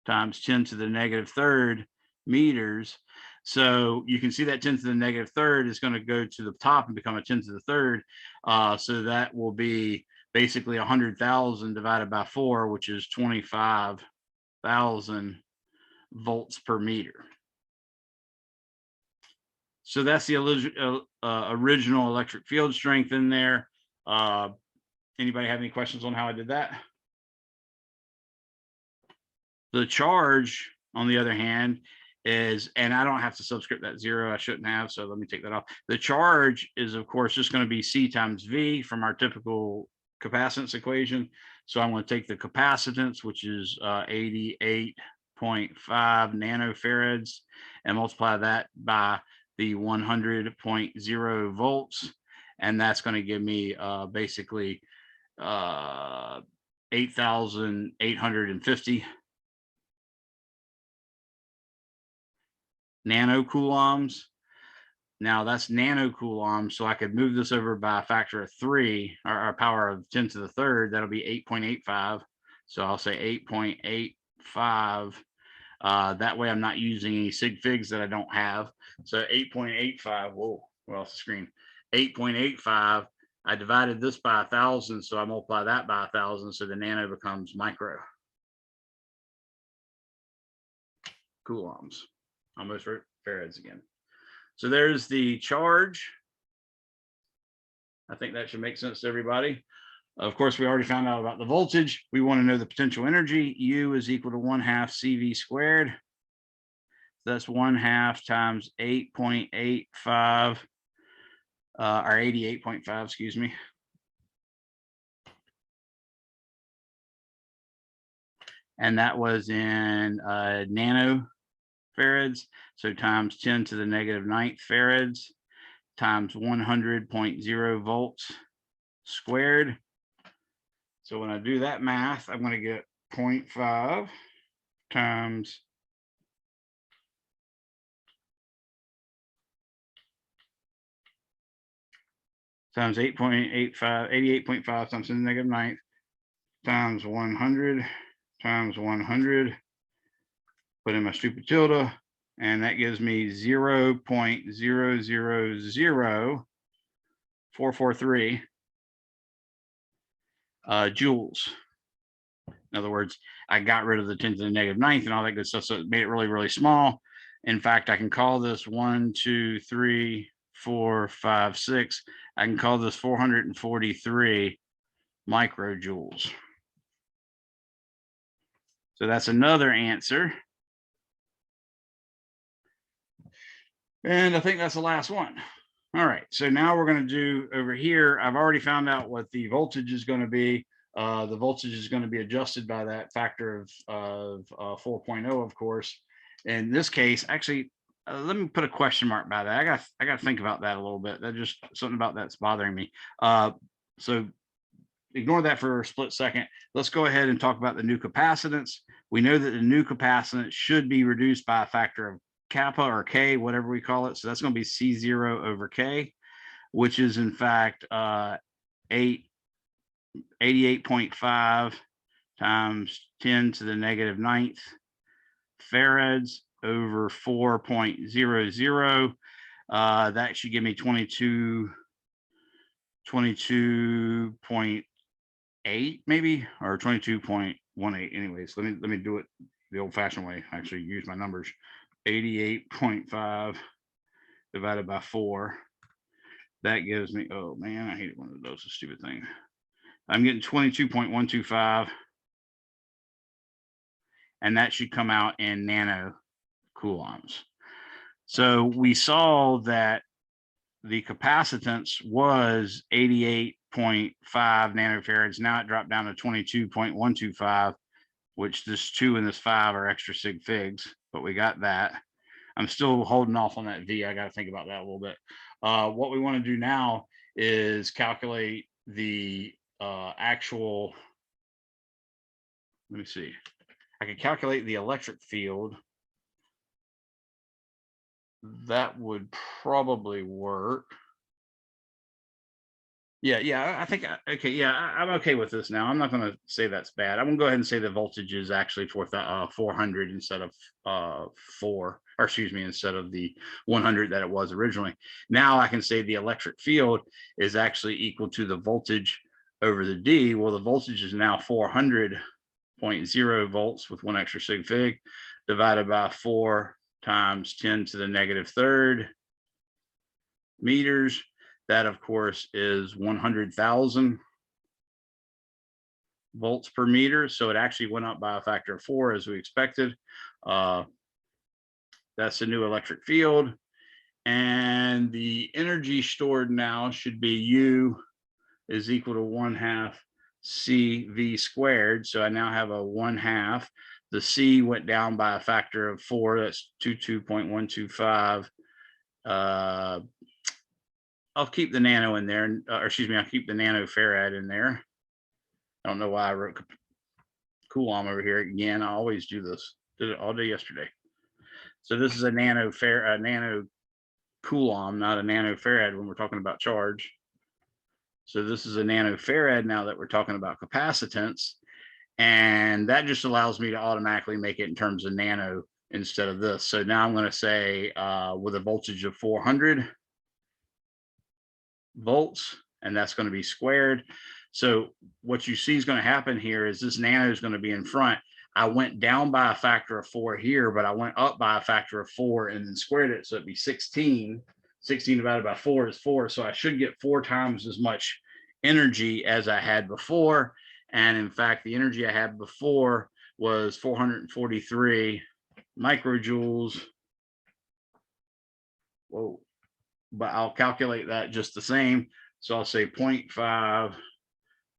times 10 to the negative third meters. So you can see that 10 to the negative third is going to go to the top and become a 10 to the third. So that will be basically 100,000 divided by 4, which is 25,000 volts per meter. So that's the original electric field strength in there. Anybody have any questions on how I did that? The charge, on the other hand, is, and I don't have to subscript that 0, I shouldn't have, so let me take that off. The charge is, of course, just going to be C times V from our typical capacitance equation. So I'm going to take the capacitance, which is 88.5 nanofarads, and multiply that by the 100.0 volts, and that's going to give me basically 8,850 nanocoulombs. Now that's nanocoulombs, so I could move this over by a factor of 3, or a power of 10 to the third. That'll be 8.85. So I'll say 8.85. That way I'm not using any sig figs that I don't have. So 8.85, whoa, we're off the screen. 8.85, I divided this by 1,000, so I multiply that by 1,000, so the nano becomes micro coulombs. Almost wrote farads again. So there's the charge. I think that should make sense to everybody. Of course, we already found out about the voltage. We want to know the potential energy. U is equal to 1/2 CV squared. That's 1/2 times 8.85, or 88.5, excuse me. And that was in nanofarads. So times 10 to the -9th farads times 100.0 volts squared. So when I do that math, I'm going to get 0.5 times 8.85, 88.5 times 10 to the -9th times 100 times 100. Put in my stupid tilde, and that gives me 0.000443 joules. In other words, I got rid of the 10 to the -9th and all that good stuff, so it made it really, really small. In fact, I can call this 1, 2, 3, 4, 5, 6. I can call this 443 microjoules. So that's another answer. And I think that's the last one. All right, so now we're going to do over here. I've already found out what the voltage is going to be. The voltage is going to be adjusted by that factor of 4.0, of course. In this case, actually, let me put a question mark by that. I got to think about that a little bit. That just something about that's bothering me. So ignore that for a split second. Let's go ahead and talk about the new capacitance. We know that the new capacitance should be reduced by a factor of kappa or K, whatever we call it. So that's going to be C0 over K, which is in fact 88.5 times 10 to the -9th farads over 4.00. That should give me 22.8 maybe, or 22.18. Anyways, let me do it the old-fashioned way. Actually use my numbers. 88.5 divided by 4. That gives me, oh man, I hate one of those stupid things. I'm getting 22.125, and that should come out in nano coulombs. So we saw that the capacitance was 88.5 nanofarads. Now it dropped down to 22.125, which this 2 and this 5 are extra sig figs, but we got that. I'm still holding off on that V. I got to think about that a little bit. What we want to do now is calculate the actual, let me see. I could calculate the electric field. That would probably work. Yeah, I think, okay, yeah, I'm okay with this now. I'm not going to say that's bad. I'm going to go ahead and say the voltage is actually 400 instead of 4, or excuse me, instead of the 100 that it was originally. Now I can say the electric field is actually equal to the voltage over the D. Well, the voltage is now 400.0 volts with 1 extra sig fig divided by 4 times 10 to the -3rd meters. That, of course, is 100,000 volts per meter. So it actually went up by a factor of 4 as we expected. That's the new electric field. And the energy stored now should be U is equal to 1/2 CV squared. So I now have a 1/2. The C went down by a factor of 4. That's 22.125. I'll keep the nano in there, or excuse me, I'll keep the nanofarad in there. I don't know why I wrote coulomb over here again. I always do this. Did it all day yesterday. So this is a nano coulomb, not a nanofarad when we're talking about charge. So this is a nanofarad now that we're talking about capacitance. And that just allows me to automatically make it in terms of nano instead of this. So now I'm going to say with a voltage of 400 volts, and that's going to be squared. So what you see is going to happen here is this nano is going to be in front. I went down by a factor of 4 here, but I went up by a factor of 4 and then squared it. So it'd be 16. 16 divided by 4 is 4. So I should get 4 times as much energy as I had before. And in fact, the energy I had before was 443 microjoules. Whoa. But I'll calculate that just the same. So I'll say 0.5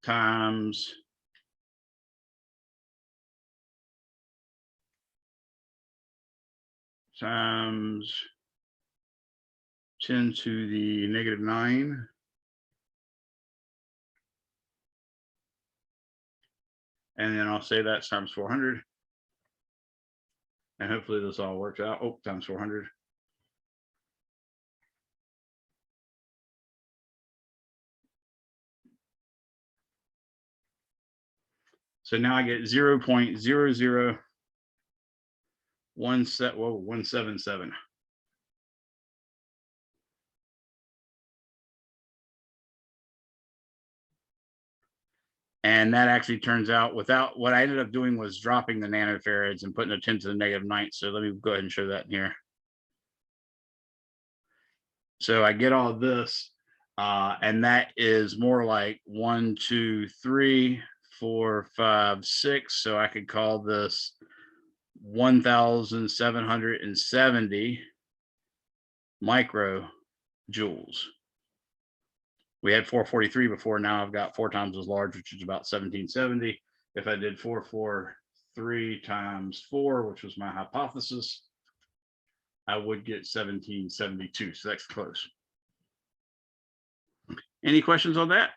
times times 10 to the negative 9. And then I'll say that's times 400. And hopefully this all works out. Oh, times 400. So now I get 0.00177. And that actually turns out without, what I ended up doing was dropping the nanofarads and putting a 10 to the negative 9. So let me go ahead and show that in here. So I get all this, and that is more like 1, 2, 3, 4, 5, 6. So I could call this 1,770 microjoules. We had 443 before. Now I've got 4 times as large, which is about 1770. If I did 443 times 4, which was my hypothesis, I would get 1772. So that's close. Any questions on that?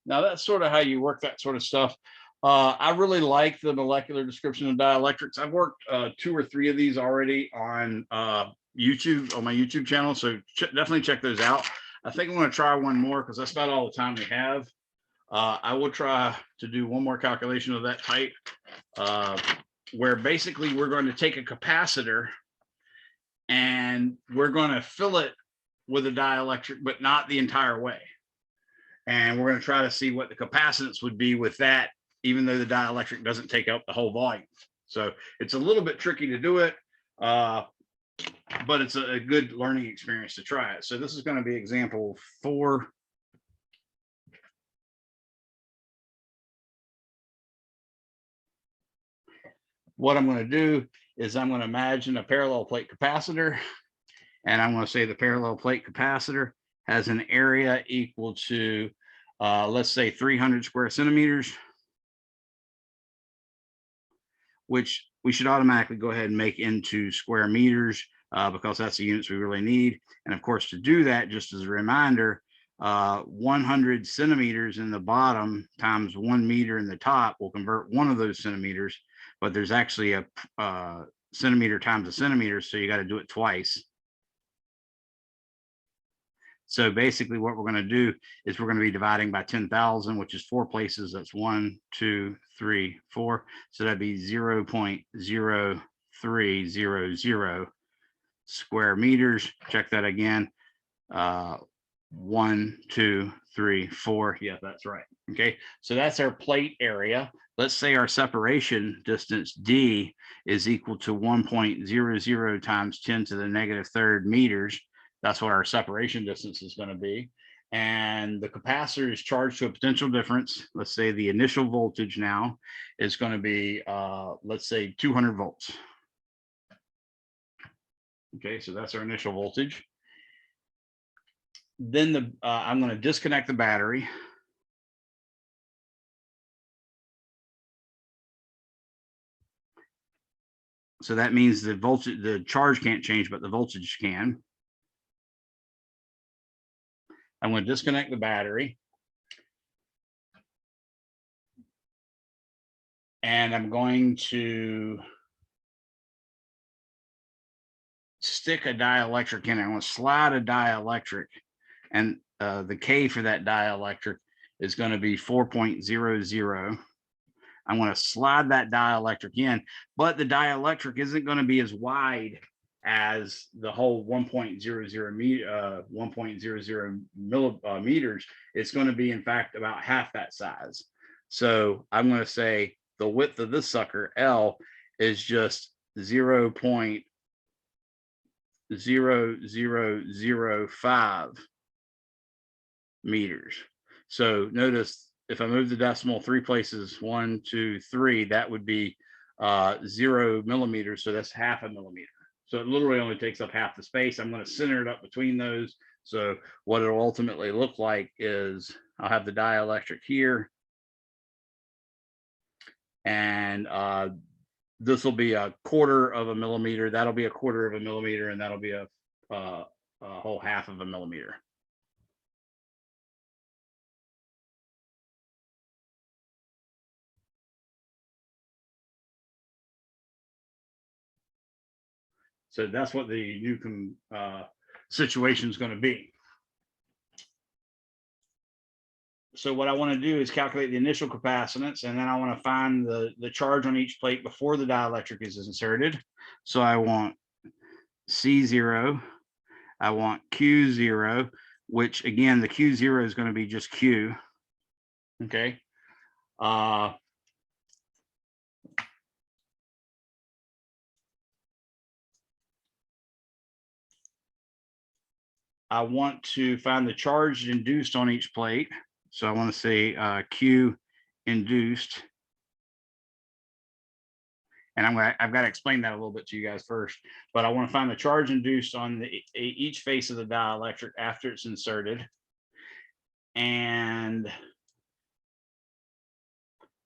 Now that's sort of how you work that sort of stuff. I really like the molecular description of dielectrics. I've worked 2 or 3 of these already on YouTube, on my YouTube channel. So definitely check those out. I think I'm going to try one more because that's about all the time we have. I will try to do one more calculation of that type, where basically we're going to take a capacitor and we're going to fill it with a dielectric, but not the entire way. And we're going to try to see what the capacitance would be with that, even though the dielectric doesn't take up the whole volume. So it's a little bit tricky to do it, but it's a good learning experience to try it. So this is going to be example 4. What I'm going to do is I'm going to imagine a parallel plate capacitor, and I'm going to say the parallel plate capacitor has an area equal to, let's say 300 square centimeters, which we should automatically go ahead and make into square meters because that's the units we really need. And of course, to do that, just as a reminder, 100 centimeters in the bottom times 1 meter in the top will convert one of those centimeters, but there's actually a centimeter times a centimeter, so you got to do it twice. So basically what we're going to do is we're going to be dividing by 10,000, which is 4 places. That's 1, 2, 3, 4. So that'd be 0.0300 square meters. Check that again. 1, 2, 3, 4. Yeah, that's right. Okay, so that's our plate area. Let's say our separation distance D is equal to 1.00 times 10 to the negative 3rd meters. That's what our separation distance is going to be. And the capacitor is charged to a potential difference. Let's say the initial voltage now is going to be, let's say 200 volts. Okay, so that's our initial voltage. Then I'm going to disconnect the battery. So that means the voltage, the charge can't change, but the voltage can. I'm going to disconnect the battery. And I'm going to stick a dielectric in. I'm going to slide a dielectric and the K for that dielectric is going to be 4.00. I'm going to slide that dielectric in, but the dielectric isn't going to be as wide as the whole 1.00 millimeters. It's going to be, in fact, about half that size. So I'm going to say the width of this sucker, L, is just 0.0005 meters. So notice if I move the decimal 3 places, 1, 2, 3, that would be 0 millimeters. So that's half a millimeter. So it literally only takes up half the space. I'm going to center it up between those. So what it'll ultimately look like is I'll have the dielectric here. And this will be 1/4 of a millimeter. That'll be 1/4 of a millimeter. And that'll be a whole half of a millimeter. So that's what the new situation is going to be. So what I want to do is calculate the initial capacitance, and then I want to find the charge on each plate before the dielectric is inserted. So I want C0, I want Q0, which again, the Q0 is going to be just Q. Okay. I want to find the charge induced on each plate. So I want to say Q induced. And I've got to explain that a little bit to you guys first, but I want to find the charge induced on each face of the dielectric after it's inserted. And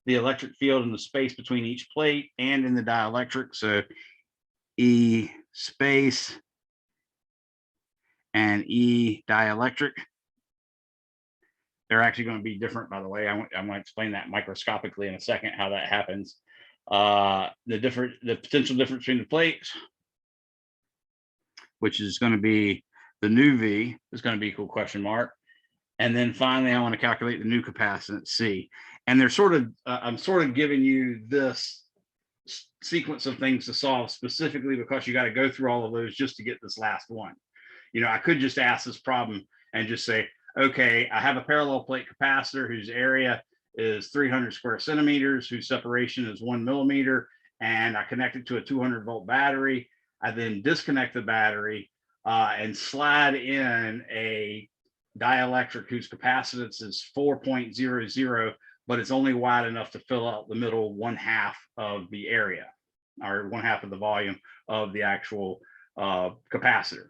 the electric field in the space between each plate and in the dielectric. So E space and E dielectric. They're actually going to be different, by the way. I'm going to explain that microscopically in a second, how that happens. The potential difference between the plates, which is going to be the new V, is going to be equal question mark. And then finally, I want to calculate the new capacitance C. And they're sort of, I'm sort of giving you this sequence of things to solve specifically because you got to go through all of those just to get this last one. You know, I could just ask this problem and just say, okay, I have a parallel plate capacitor whose area is 300 square centimeters, whose separation is 1 millimeter, and I connect it to a 200-volt battery. I then disconnect the battery and slide in a dielectric whose capacitance is 4.00, but it's only wide enough to fill out the middle 1/2 of the area, or 1/2 of the volume of the actual capacitor.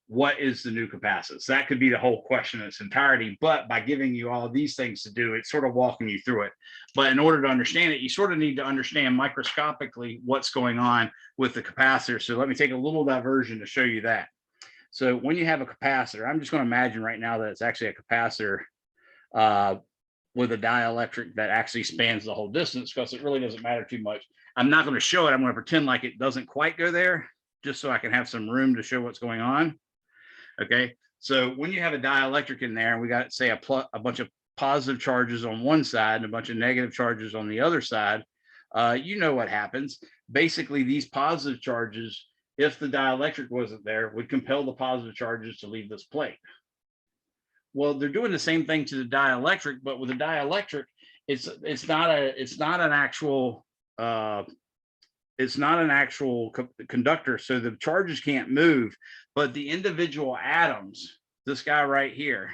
What is the new capacitance? That could be the whole question in its entirety, but by giving you all of these things to do, it's sort of walking you through it. But in order to understand it, you sort of need to understand microscopically what's going on with the capacitor. So let me take a little diversion to show you that. So when you have a capacitor, I'm just going to imagine right now that it's actually a capacitor with a dielectric that actually spans the whole distance, because it really doesn't matter too much. I'm not going to show it. I'm going to pretend like it doesn't quite go there, just so I can have some room to show what's going on. Okay, so when you have a dielectric in there, and we got, say, a bunch of positive charges on one side and a bunch of negative charges on the other side, you know what happens. Basically, these positive charges, if the dielectric wasn't there, would compel the positive charges to leave this plate. Well, they're doing the same thing to the dielectric, but with the dielectric, it's not an actual conductor, so the charges can't move, but the individual atoms, this guy right here,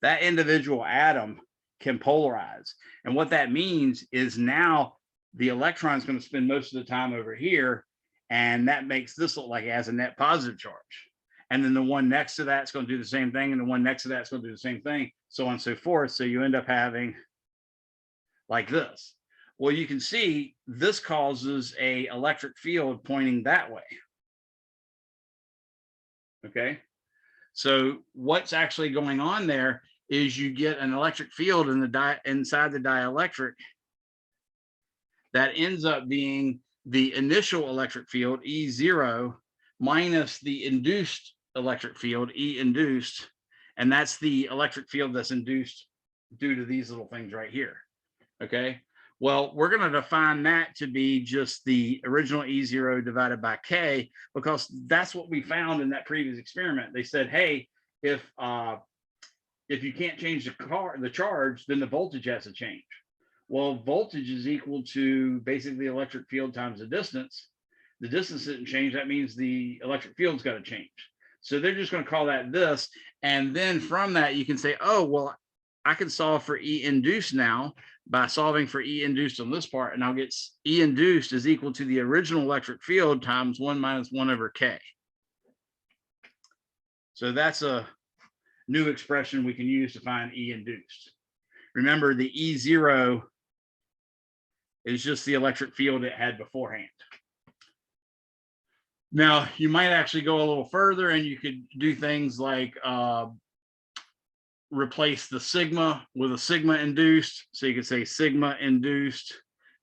that individual atom can polarize. And what that means is now the electron is going to spend most of the time over here, and that makes this look like it has a net positive charge. And then the one next to that is going to do the same thing, and the one next to that is going to do the same thing, so on and so forth. So you end up having like this. Well, you can see this causes a electric field pointing that way. Okay, so what's actually going on there is you get an electric field in inside the dielectric that ends up being the initial electric field, E0, minus the induced electric field, E induced, And that's the electric field that's induced due to these little things right here. Okay. Well, we're going to define that to be just the original E0 divided by K, because that's what we found in that previous experiment. They said, hey, if you can't change the charge, then the voltage has to change. Well, voltage is equal to basically electric field times the distance. The distance didn't change. That means the electric field's got to change. So they're just going to call that this. And then from that, you can say, oh, well, I can solve for E induced now by solving for E induced on this part, and I'll get E induced is equal to the original electric field times 1 minus 1 over K. So that's a new expression we can use to find E induced. Remember, the E0 is just the electric field it had beforehand. Now, you might actually go a little further and you could do things like replace the sigma with a sigma induced. So you could say sigma induced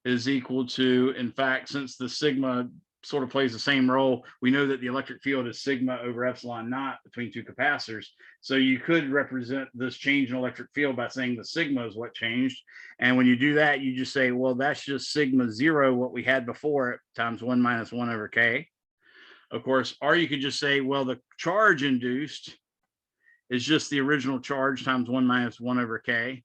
is equal to, in fact, since the sigma sort of plays the same role, we know that the electric field is sigma over epsilon naught between two capacitors. So you could represent this change in electric field by saying the sigma is what changed. And when you do that, you just say, well, that's just sigma 0, what we had before, times 1 minus 1 over K. Of course, or you could just say, well, the charge induced is just the original charge times 1 minus 1 over K,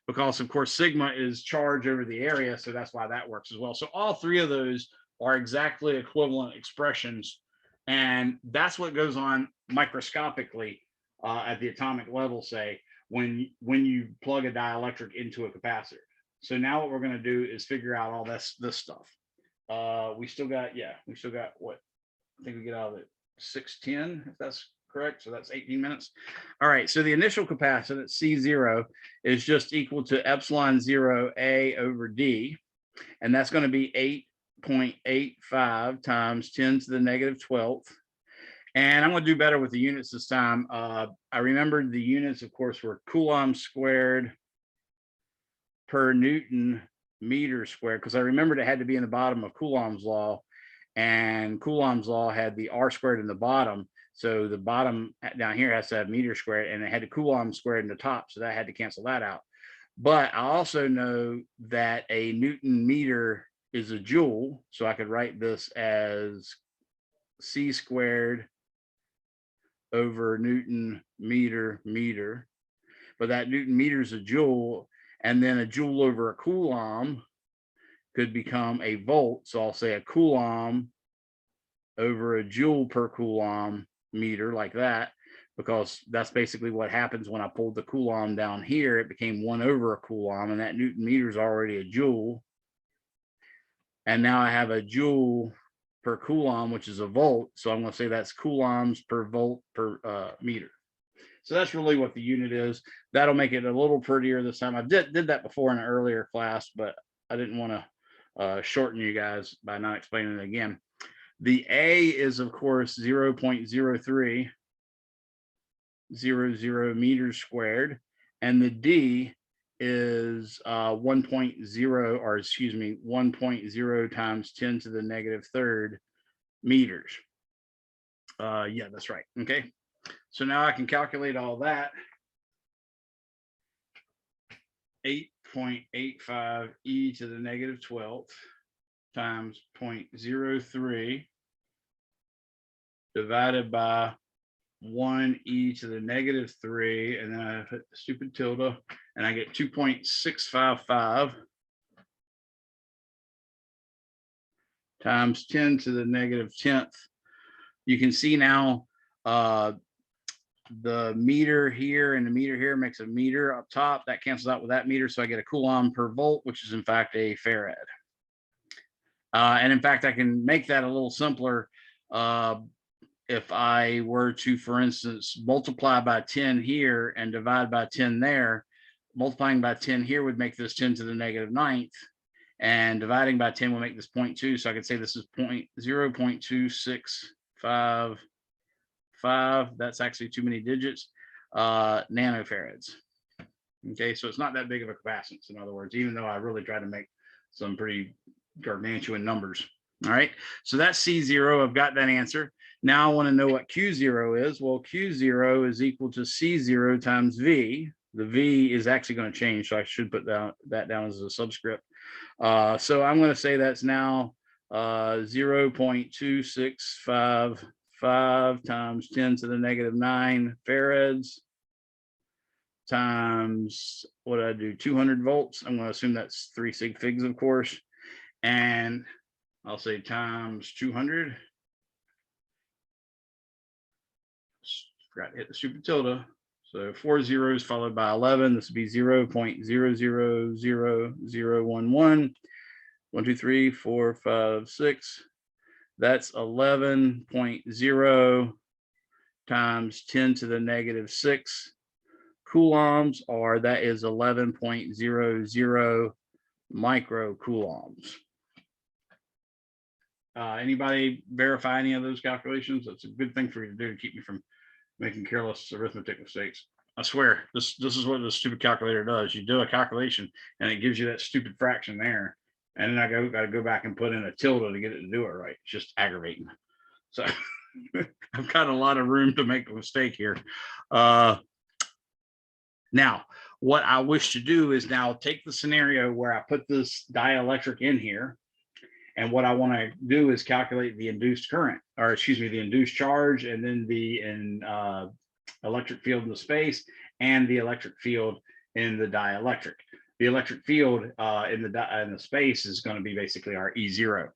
because of course sigma is charge over the area, so that's why that works as well. So all three of those are exactly equivalent expressions, and that's what goes on microscopically at the atomic level, say, when you plug a dielectric into a capacitor. So now what we're going to do is figure out all this stuff. We still got what? I think we get out of it 6:10, if that's correct. So that's 18 minutes. All right. So the initial capacitance C0 is just equal to epsilon 0 A over D. And that's going to be 8.85 times 10 to the negative 12th. And I'm going to do better with the units this time. I remembered the units, of course, were Coulomb squared per Newton meter squared, because I remembered it had to be in the bottom of Coulomb's law. And Coulomb's law had the R squared in the bottom. So the bottom down here has to have meter squared, and it had the Coulomb squared in the top. So that had to cancel that out. But I also know that a Newton meter is a joule. So I could write this as C squared over Newton meter. But that Newton meter is a joule, and then a joule over a Coulomb could become a volt. So I'll say a Coulomb over a joule per Coulomb meter, like that, because that's basically what happens when I pulled the Coulomb down here. It became 1 over a Coulomb, and that Newton meter is already a joule. And now I have a joule per Coulomb, which is a volt. So I'm going to say that's coulombs per volt per meter. So that's really what the unit is. That'll make it a little prettier this time. I did that before in an earlier class, but I didn't want to shorten you guys by not explaining it again. The A is, of course, 0.0300 meters squared, and the D is 1.0 times 10 to the negative 3rd meters. Yeah, that's right. Okay. So now I can calculate all that. 8.85 e to the negative 12th times 0.03 divided by 1 e to the negative 3, and then I put the stupid tilde, and I get 2.655 times 10 to the negative 10th. You can see now the meter here and the meter here makes a meter up top. That cancels out with that meter, so I get a Coulomb per volt, which is in fact a farad. And in fact, I can make that a little simpler. If I were to, for instance, multiply by 10 here and divide by 10 there, multiplying by 10 here would make this 10 to the negative 9th, and dividing by 10 will make this 0.2. So I could say this is 0.2655. That's actually too many digits, nanofarads. Okay, so it's not that big of a capacitance, in other words, even though I really try to make some pretty gargantuan numbers. All right, so that's C0. I've got that answer. Now I want to know what Q0 is. Well, Q0 is equal to C0 times V. The V is actually going to change, so I should put that down as a subscript. So I'm going to say that's now 0.2655 times 10 to the negative 9 farads times, what did I do, 200 volts. I'm going to assume that's 3 sig figs, of course. And I'll say times 200. Forgot to hit the stupid tilde. So 4 zeros followed by 11. This would be 0.000011. 1, 2, 3, 4, 5, 6. That's 11.0 times 10 to the negative 6 coulombs, or that is 11.00 microcoulombs. Anybody verify any of those calculations? That's a good thing for you to do to keep you from making careless arithmetic mistakes. I swear, this is what the stupid calculator does. You do a calculation and it gives you that stupid fraction there. And then I got to go back and put in a tilde to get it to do it right. It's just aggravating. So I've got a lot of room to make a mistake here. Now, what I wish to do is now take the scenario where I put this dielectric in here. And what I want to do is calculate the induced current, or excuse me, the induced charge, and then the electric field in the space and the electric field in the dielectric. The electric field in the space is going to be basically our E0.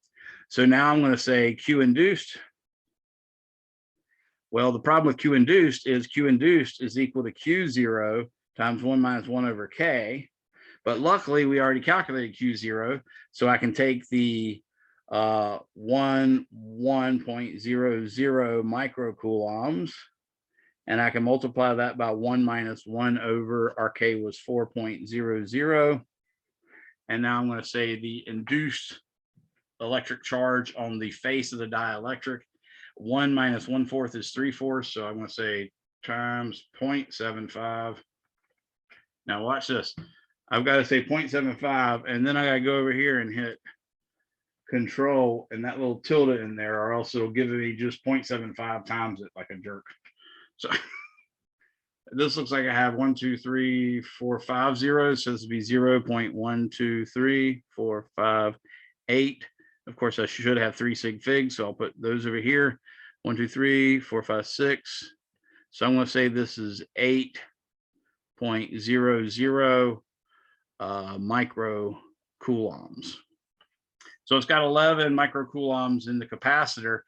So now I'm going to say Q induced. Well, the problem with Q induced is equal to Q0 times 1 minus 1 over K. But luckily, we already calculated Q0, so I can take the 1.00 microcoulombs, and I can multiply that by 1 minus 1 over our K was 4.00. And now I'm going to say the induced electric charge on the face of the dielectric. 1 minus 1/4 is 3/4. So I'm going to say times 0.75. Now watch this. I've got to say 0.75, and then I got to go over here and hit control and that little tilde in there, or else it'll give me just 0.75 times it like a jerk. So this looks like I have 1, 2, 3, 4, 5 zeros. So this would be 0.1, 2, 3, 4, 5, 8. Of course, I should have 3 sig figs, so I'll put those over here. 1, 2, 3, 4, 5, 6. So I'm going to say this is 8.00 microcoulombs. So it's got 11 microcoulombs in the capacitor.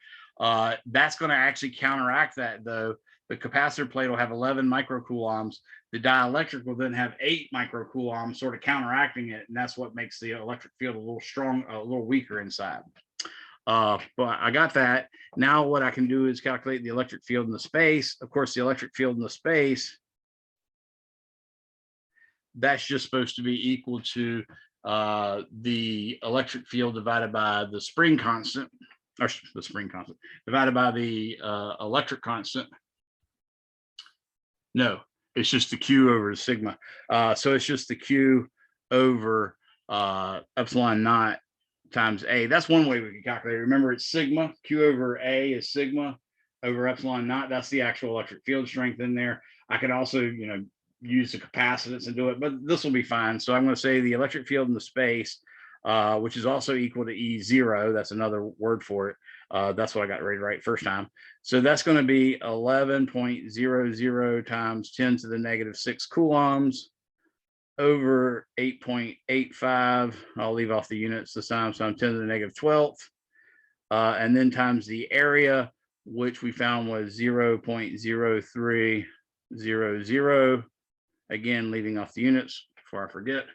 That's going to actually counteract that, though. The capacitor plate will have 11 microcoulombs. The dielectric will then have 8 microcoulombs, sort of counteracting it, and that's what makes the electric field a little weaker inside. But I got that. Now what I can do is calculate the electric field in the space. Of course, the electric field in the space, that's just supposed to be equal to the electric field divided by the spring constant, or the spring constant, divided by the electric constant. No, it's just the Q over sigma. So it's just the Q over epsilon naught times A. That's one way we can calculate it. Remember, it's sigma. Q over A is sigma over epsilon naught. That's the actual electric field strength in there. I could also, use the capacitance and do it, but this will be fine. So I'm going to say the electric field in the space, which is also equal to E0. That's another word for it. That's what I got ready to write first time. So that's going to be 11.00 times 10 to the negative 6 coulombs over 8.85. I'll leave off the units this time. So I'm 10 to the negative 12th. And then times the area, which we found was 0.0300. Again, leaving off the units before I forget.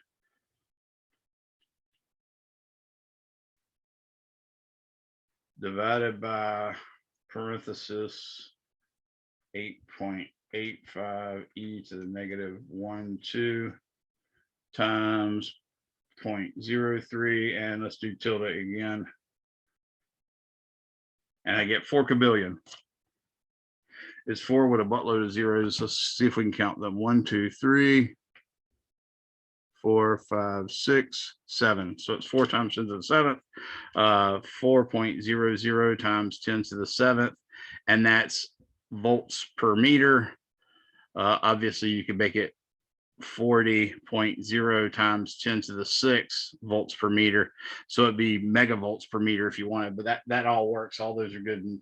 Divided by parenthesis 8.85 e to the negative 12 times 0.03, and let's do tilde again. And I get 4 kabillion. It's 4 with a buttload of zeros. Let's see if we can count them. 1, 2, 3, 4, 5, 6, 7. So it's 4 times 10 to the 7th, 4.00 times 10 to the 7th, and that's volts per meter. Obviously, you can make it 40.0 times 10 to the 6 volts per meter. So it'd be megavolts per meter if you wanted, but that all works. All those are good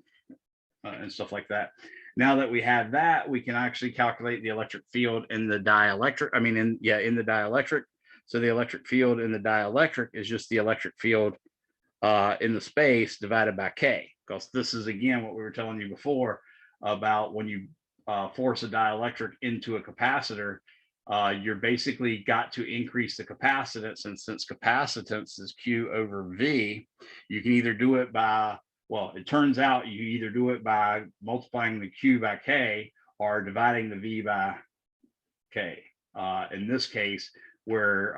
and stuff like that. Now that we have that, we can actually calculate the electric field in the dielectric. I mean, in the dielectric. So the electric field in the dielectric is just the electric field in the space divided by K, because this is again what we were telling you before about when you force a dielectric into a capacitor. You're basically got to increase the capacitance, and since capacitance is Q over V, you can either do it by, well, it turns out you either do it by multiplying the Q by K or dividing the V by K. In this case, we're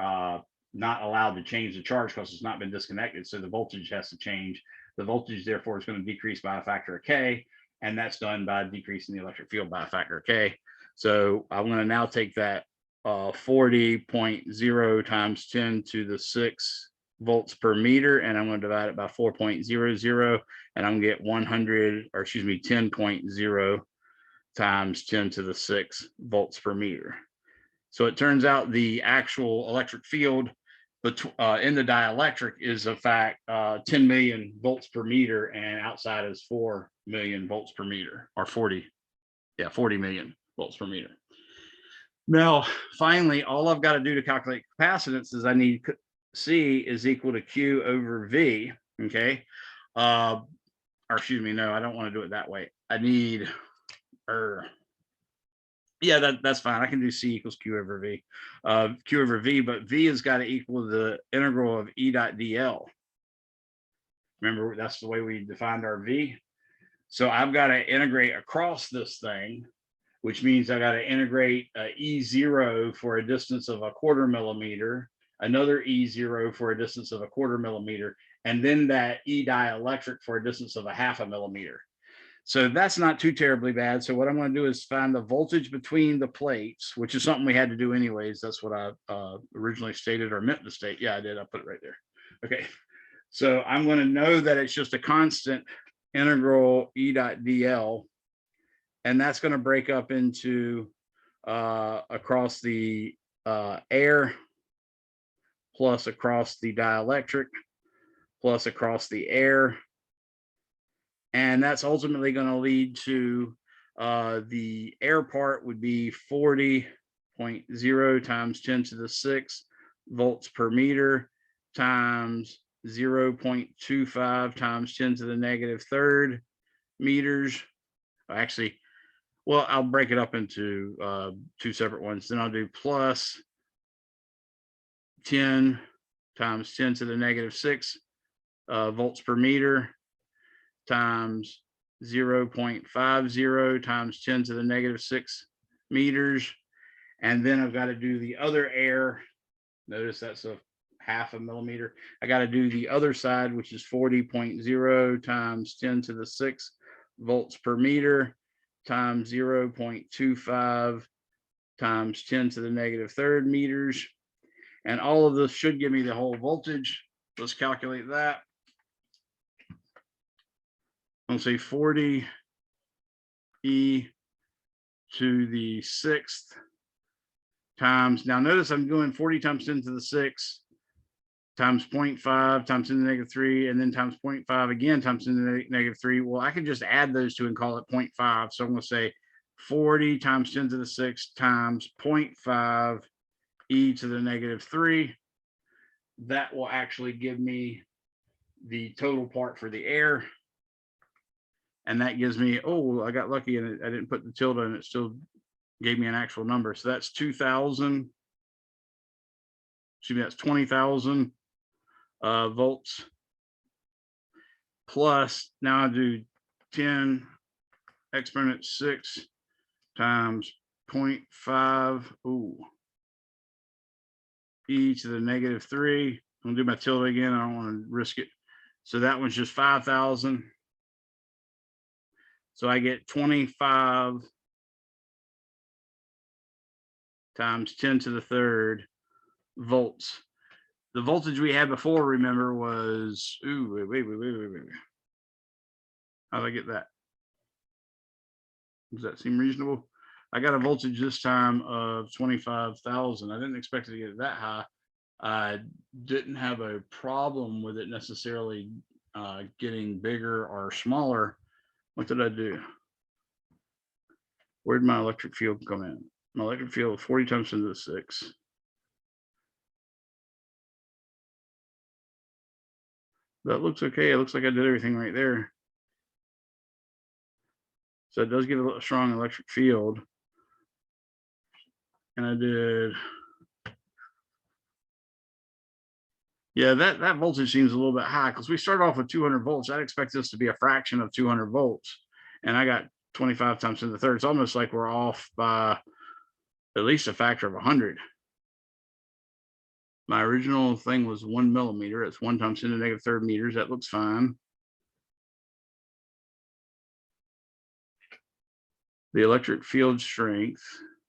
not allowed to change the charge because it's not been disconnected, so the voltage has to change. The voltage, therefore, is going to decrease by a factor of K, and that's done by decreasing the electric field by a factor of K. So I'm going to now take that 40.0 times 10 to the 6 volts per meter, and I'm going to divide it by 4.00, and I'm going to get 10.0 times 10 to the 6 volts per meter. So it turns out the actual electric field in the dielectric is in fact 10 million volts per meter, and outside is 4 million volts per meter, or 40 million volts per meter. Now, finally, all I've got to do to calculate capacitance is I need C is equal to Q over V, okay? Or excuse me, no, I don't want to do it that way. I need, that's fine. I can do C equals Q over V. Q over V, but V has got to equal the integral of E dot DL. Remember, that's the way we defined our V. So I've got to integrate across this thing, which means I got to integrate E0 for a distance of 1/4 millimeter, another E0 for a distance of 1/4 millimeter, and then that E dielectric for a distance of 1/2 millimeter. So that's not too terribly bad. So what I'm going to do is find the voltage between the plates, which is something we had to do anyways. That's what I originally stated, or meant to state. Yeah, I did. I put it right there. Okay. So I'm going to know that it's just a constant integral E dot DL. And that's going to break up into across the air, plus across the dielectric, plus across the air. And that's ultimately going to lead to the air part would be 40.0 times 10 to the 6 volts per meter times 0.25 times 10 to the -3 meters. Actually, well, I'll break it up into 2 separate ones. Then I'll do plus 10 times 10 to the -6 volts per meter times 0.50 times 10 to the -6 meters. And then I've got to do the other air. Notice that's a 1/2 millimeter. I got to do the other side, which is 40.0 times 10 to the 6 volts per meter times 0.25 times 10 to the -3 meters. And all of this should give me the whole voltage. Let's calculate that. I'll say 40 E to the 6th times, now notice I'm doing 40 times 10 to the 6 times 0.5 times 10 to the -3, and then times 0.5 again times 10 to the -3. Well, I can just add those two and call it 0.5. So I'm going to say 40 times 10 to the 6 times 0.5 E to the -3. That will actually give me the total part for the air. And that gives me, oh, I got lucky and I didn't put the tilde and it still gave me an actual number. So that's 2,000. Excuse me, that's 20,000 volts. Plus, now I do 10 exponent 6 times 0.5. Ooh. E to the -3. I'm gonna do my tilde again. I don't want to risk it. So that one's just 5,000. So I get 25 times 10 to the 3rd volts. The voltage we had before, remember, was, ooh, wait. How did I get that? Does that seem reasonable? I got a voltage this time of 25,000. I didn't expect it to get that high. I didn't have a problem with it necessarily getting bigger or smaller. What did I do? Where did my electric field come in? My electric field 40 times 10 to the 6. That looks okay. It looks like I did everything right there. So it does give a strong electric field. And I did, yeah, that voltage seems a little bit high because we started off with 200 volts. I'd expect this to be a fraction of 200 volts. And I got 25 times 10 to the third. It's almost like we're off by at least a factor of 100. My original thing was 1 millimeter. It's 1 times 10 to the negative third meters. That looks fine. The electric field strength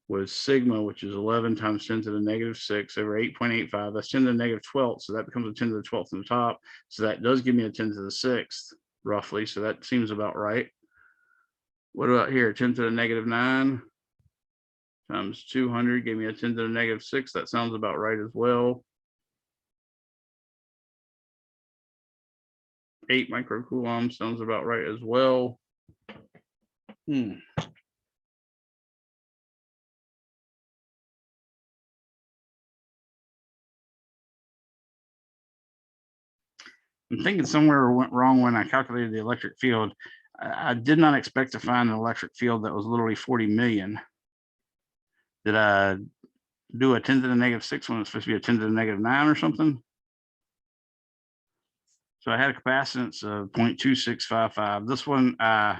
was sigma, which is 11 times 10 to the negative 6 over 8.85. That's 10 to the negative 12th. So that becomes a 10 to the 12th on the top. So that does give me a 10 to the 6th, roughly. So that seems about right. What about here? 10 to the negative 9 times 200 gave me a 10 to the negative 6. That sounds about right as well. 8 microcoulombs sounds about right as well. I'm thinking somewhere went wrong when I calculated the electric field. I did not expect to find an electric field that was literally 40 million. Did I do a 10 to the negative 6 when it's supposed to be a 10 to the negative 9 or something? So I had a capacitance of 0.2655. This one I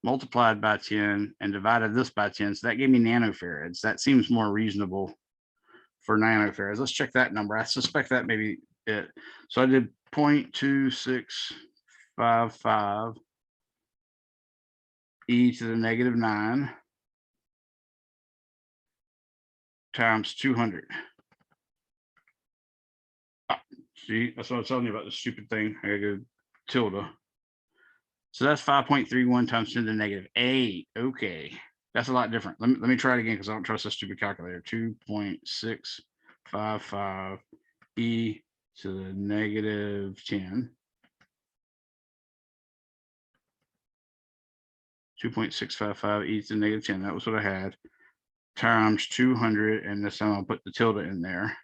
multiplied by 10 and divided this by 10. So that gave me nanofarads. That seems more reasonable for nanofarads. Let's check that number. I suspect that may be it. So I did 0.2655 e to the negative 9 times 200. See, that's what I was telling you about the stupid thing. I gotta go tilde. So that's 5.31 times 10 to the negative 8. Okay, that's a lot different. Let me try it again because I don't trust this stupid calculator. 2.655 e to the negative 10. 2.655 e to the negative 10. That was what I had. Times 200, and this time I'll put the tilde in there.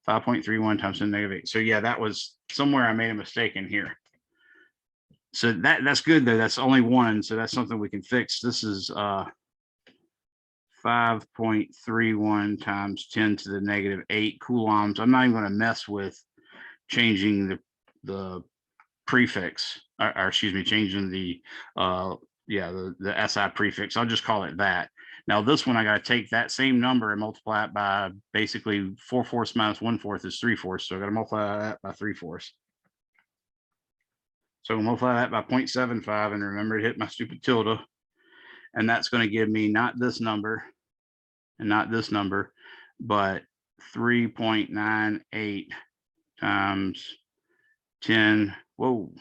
5.31 times 10 to the negative 8. So yeah, that was somewhere I made a mistake in here. So that's good though. That's only one. So that's something we can fix. This is 5.31 times 10 to the negative 8 coulombs. I'm not even going to mess with changing the prefix, or excuse me, changing the SI prefix. I'll just call it that. Now this one, I got to take that same number and multiply it by basically 4/4 minus 1/4 is 3/4. So I got to multiply that by 3/4. So we'll multiply that by 0.75, and remember to hit my stupid tilde. And that's going to give me not this number and not this number, but 3.98 times 10. Whoa.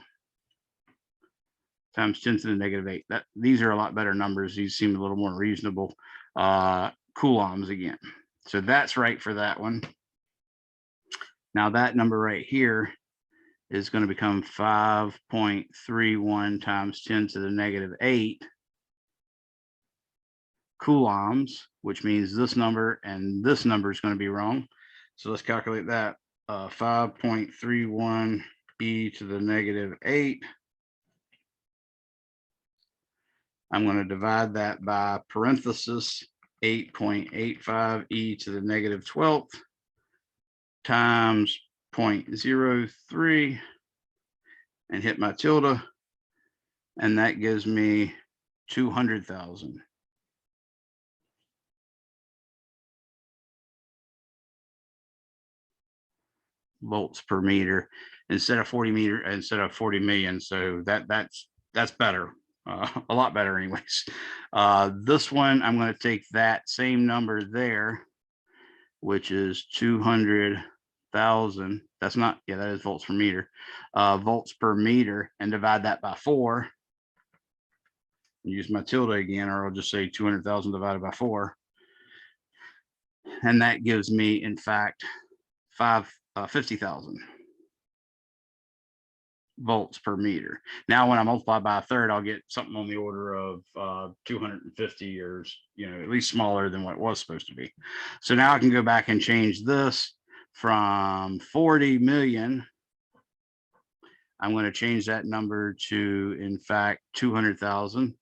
Times 10 to the negative 8. These are a lot better numbers. These seem a little more reasonable. Coulombs again. So that's right for that one. Now that number right here is going to become 5.31 times 10 to the negative 8 coulombs, which means this number and this number is going to be wrong. So let's calculate that. 5.31 e to the negative 8. I'm going to divide that by parenthesis 8.85 e to the negative 12th times 0.03 and hit my tilde. And that gives me 200,000. volts per meter instead of 40 million. So that's better. A lot better anyways. This one, I'm going to take that same number there which is 200,000. That's not, yeah, that is volts per meter. Volts per meter, and divide that by 4. Use my tilde again, or I'll just say 200,000 divided by 4. And that gives me, in fact, 50,000 volts per meter. Now, when I multiply by a third, I'll get something on the order of 250, or, at least smaller than what it was supposed to be. So now I can go back and change this from 40 million. I'm going to change that number to, in fact, 200,000.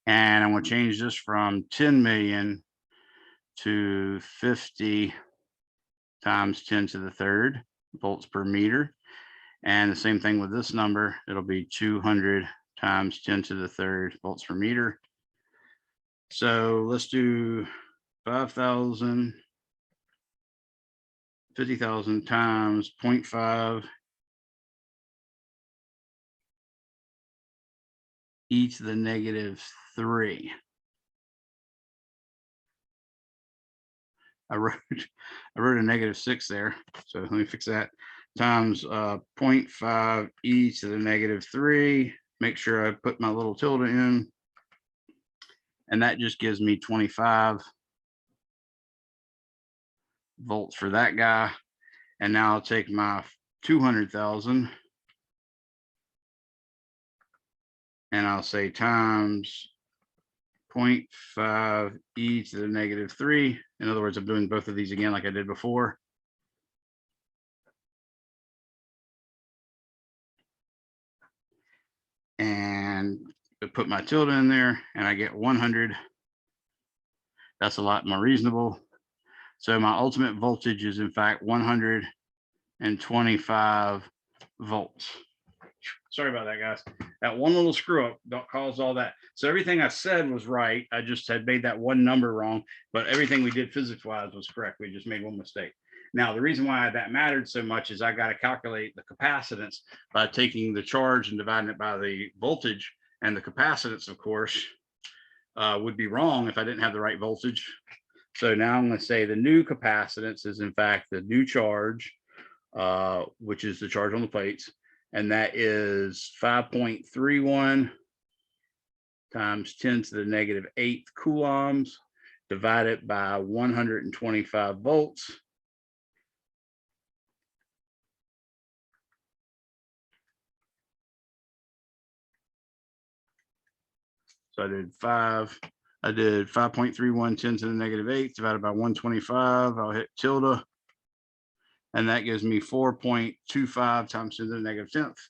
And I'm going to change this from 10 million to 50 times 10 to the third volts per meter. And the same thing with this number. It'll be 200 times 10 to the third volts per meter. So let's do 5,000, 50,000 times 0.5 e to the -3. I wrote a -6 there, so let me fix that. Times 0.5 e to the -3. Make sure I put my little tilde in, and that just gives me 25 volts for that guy. And now I'll take my 200,000 and I'll say times 0.5 e to the -3. In other words, I'm doing both of these again like I did before. And put my tilde in there, and I get 100. That's a lot more reasonable. So my ultimate voltage is, in fact, 125 volts. Sorry about that, guys. That one little screw up caused all that. So everything I said was right. I just had made that one number wrong, but everything we did physics-wise was correct. We just made one mistake. Now, the reason why that mattered so much is I got to calculate the capacitance by taking the charge and dividing it by the voltage. And the capacitance, of course, would be wrong if I didn't have the right voltage. So now I'm going to say the new capacitance is, in fact, the new charge, which is the charge on the plates. And that is 5.31 times 10 to the -8 coulombs divided by 125 volts. So I did 5.31 10 to the -8 divided by 125. I'll hit tilde. And that gives me 4.25 times 10 to the -10th.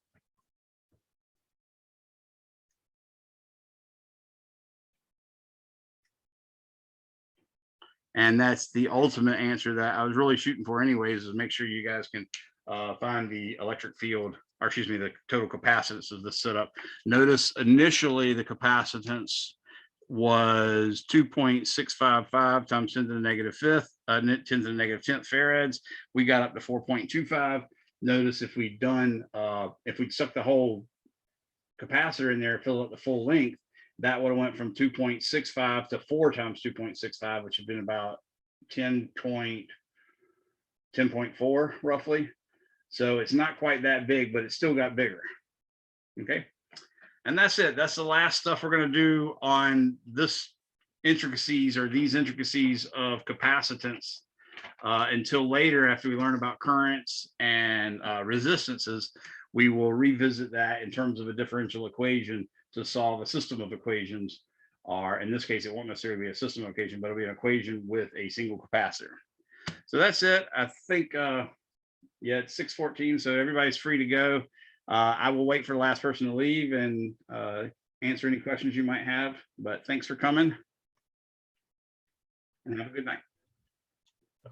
And that's the ultimate answer that I was really shooting for anyways, is make sure you guys can find the electric field, or excuse me, the total capacitance of the setup. Notice initially the capacitance was 2.655 times 10 to the -5th, 10 to the -10th farads. We got up to 4.25. Notice if we'd done, if we'd stuck the whole capacitor in there, fill it the full length, that would have went from 2.65 to 4 times 2.65, which would have been about 10.4 roughly. So it's not quite that big, but it still got bigger. Okay. And that's it. That's the last stuff we're going to do on this intricacies, or these intricacies of capacitance, until later, after we learn about currents and resistances. We will revisit that in terms of a differential equation to solve a system of equations, or in this case, it won't necessarily be a system of equation, but it'll be an equation with a single capacitor. So that's it. I think, yeah, it's 6:14, so everybody's free to go. I will wait for the last person to leave and answer any questions you might have, but thanks for coming and have a good night.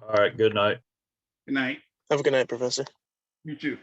All right, good night. Good night. Have a good night, Professor. You too.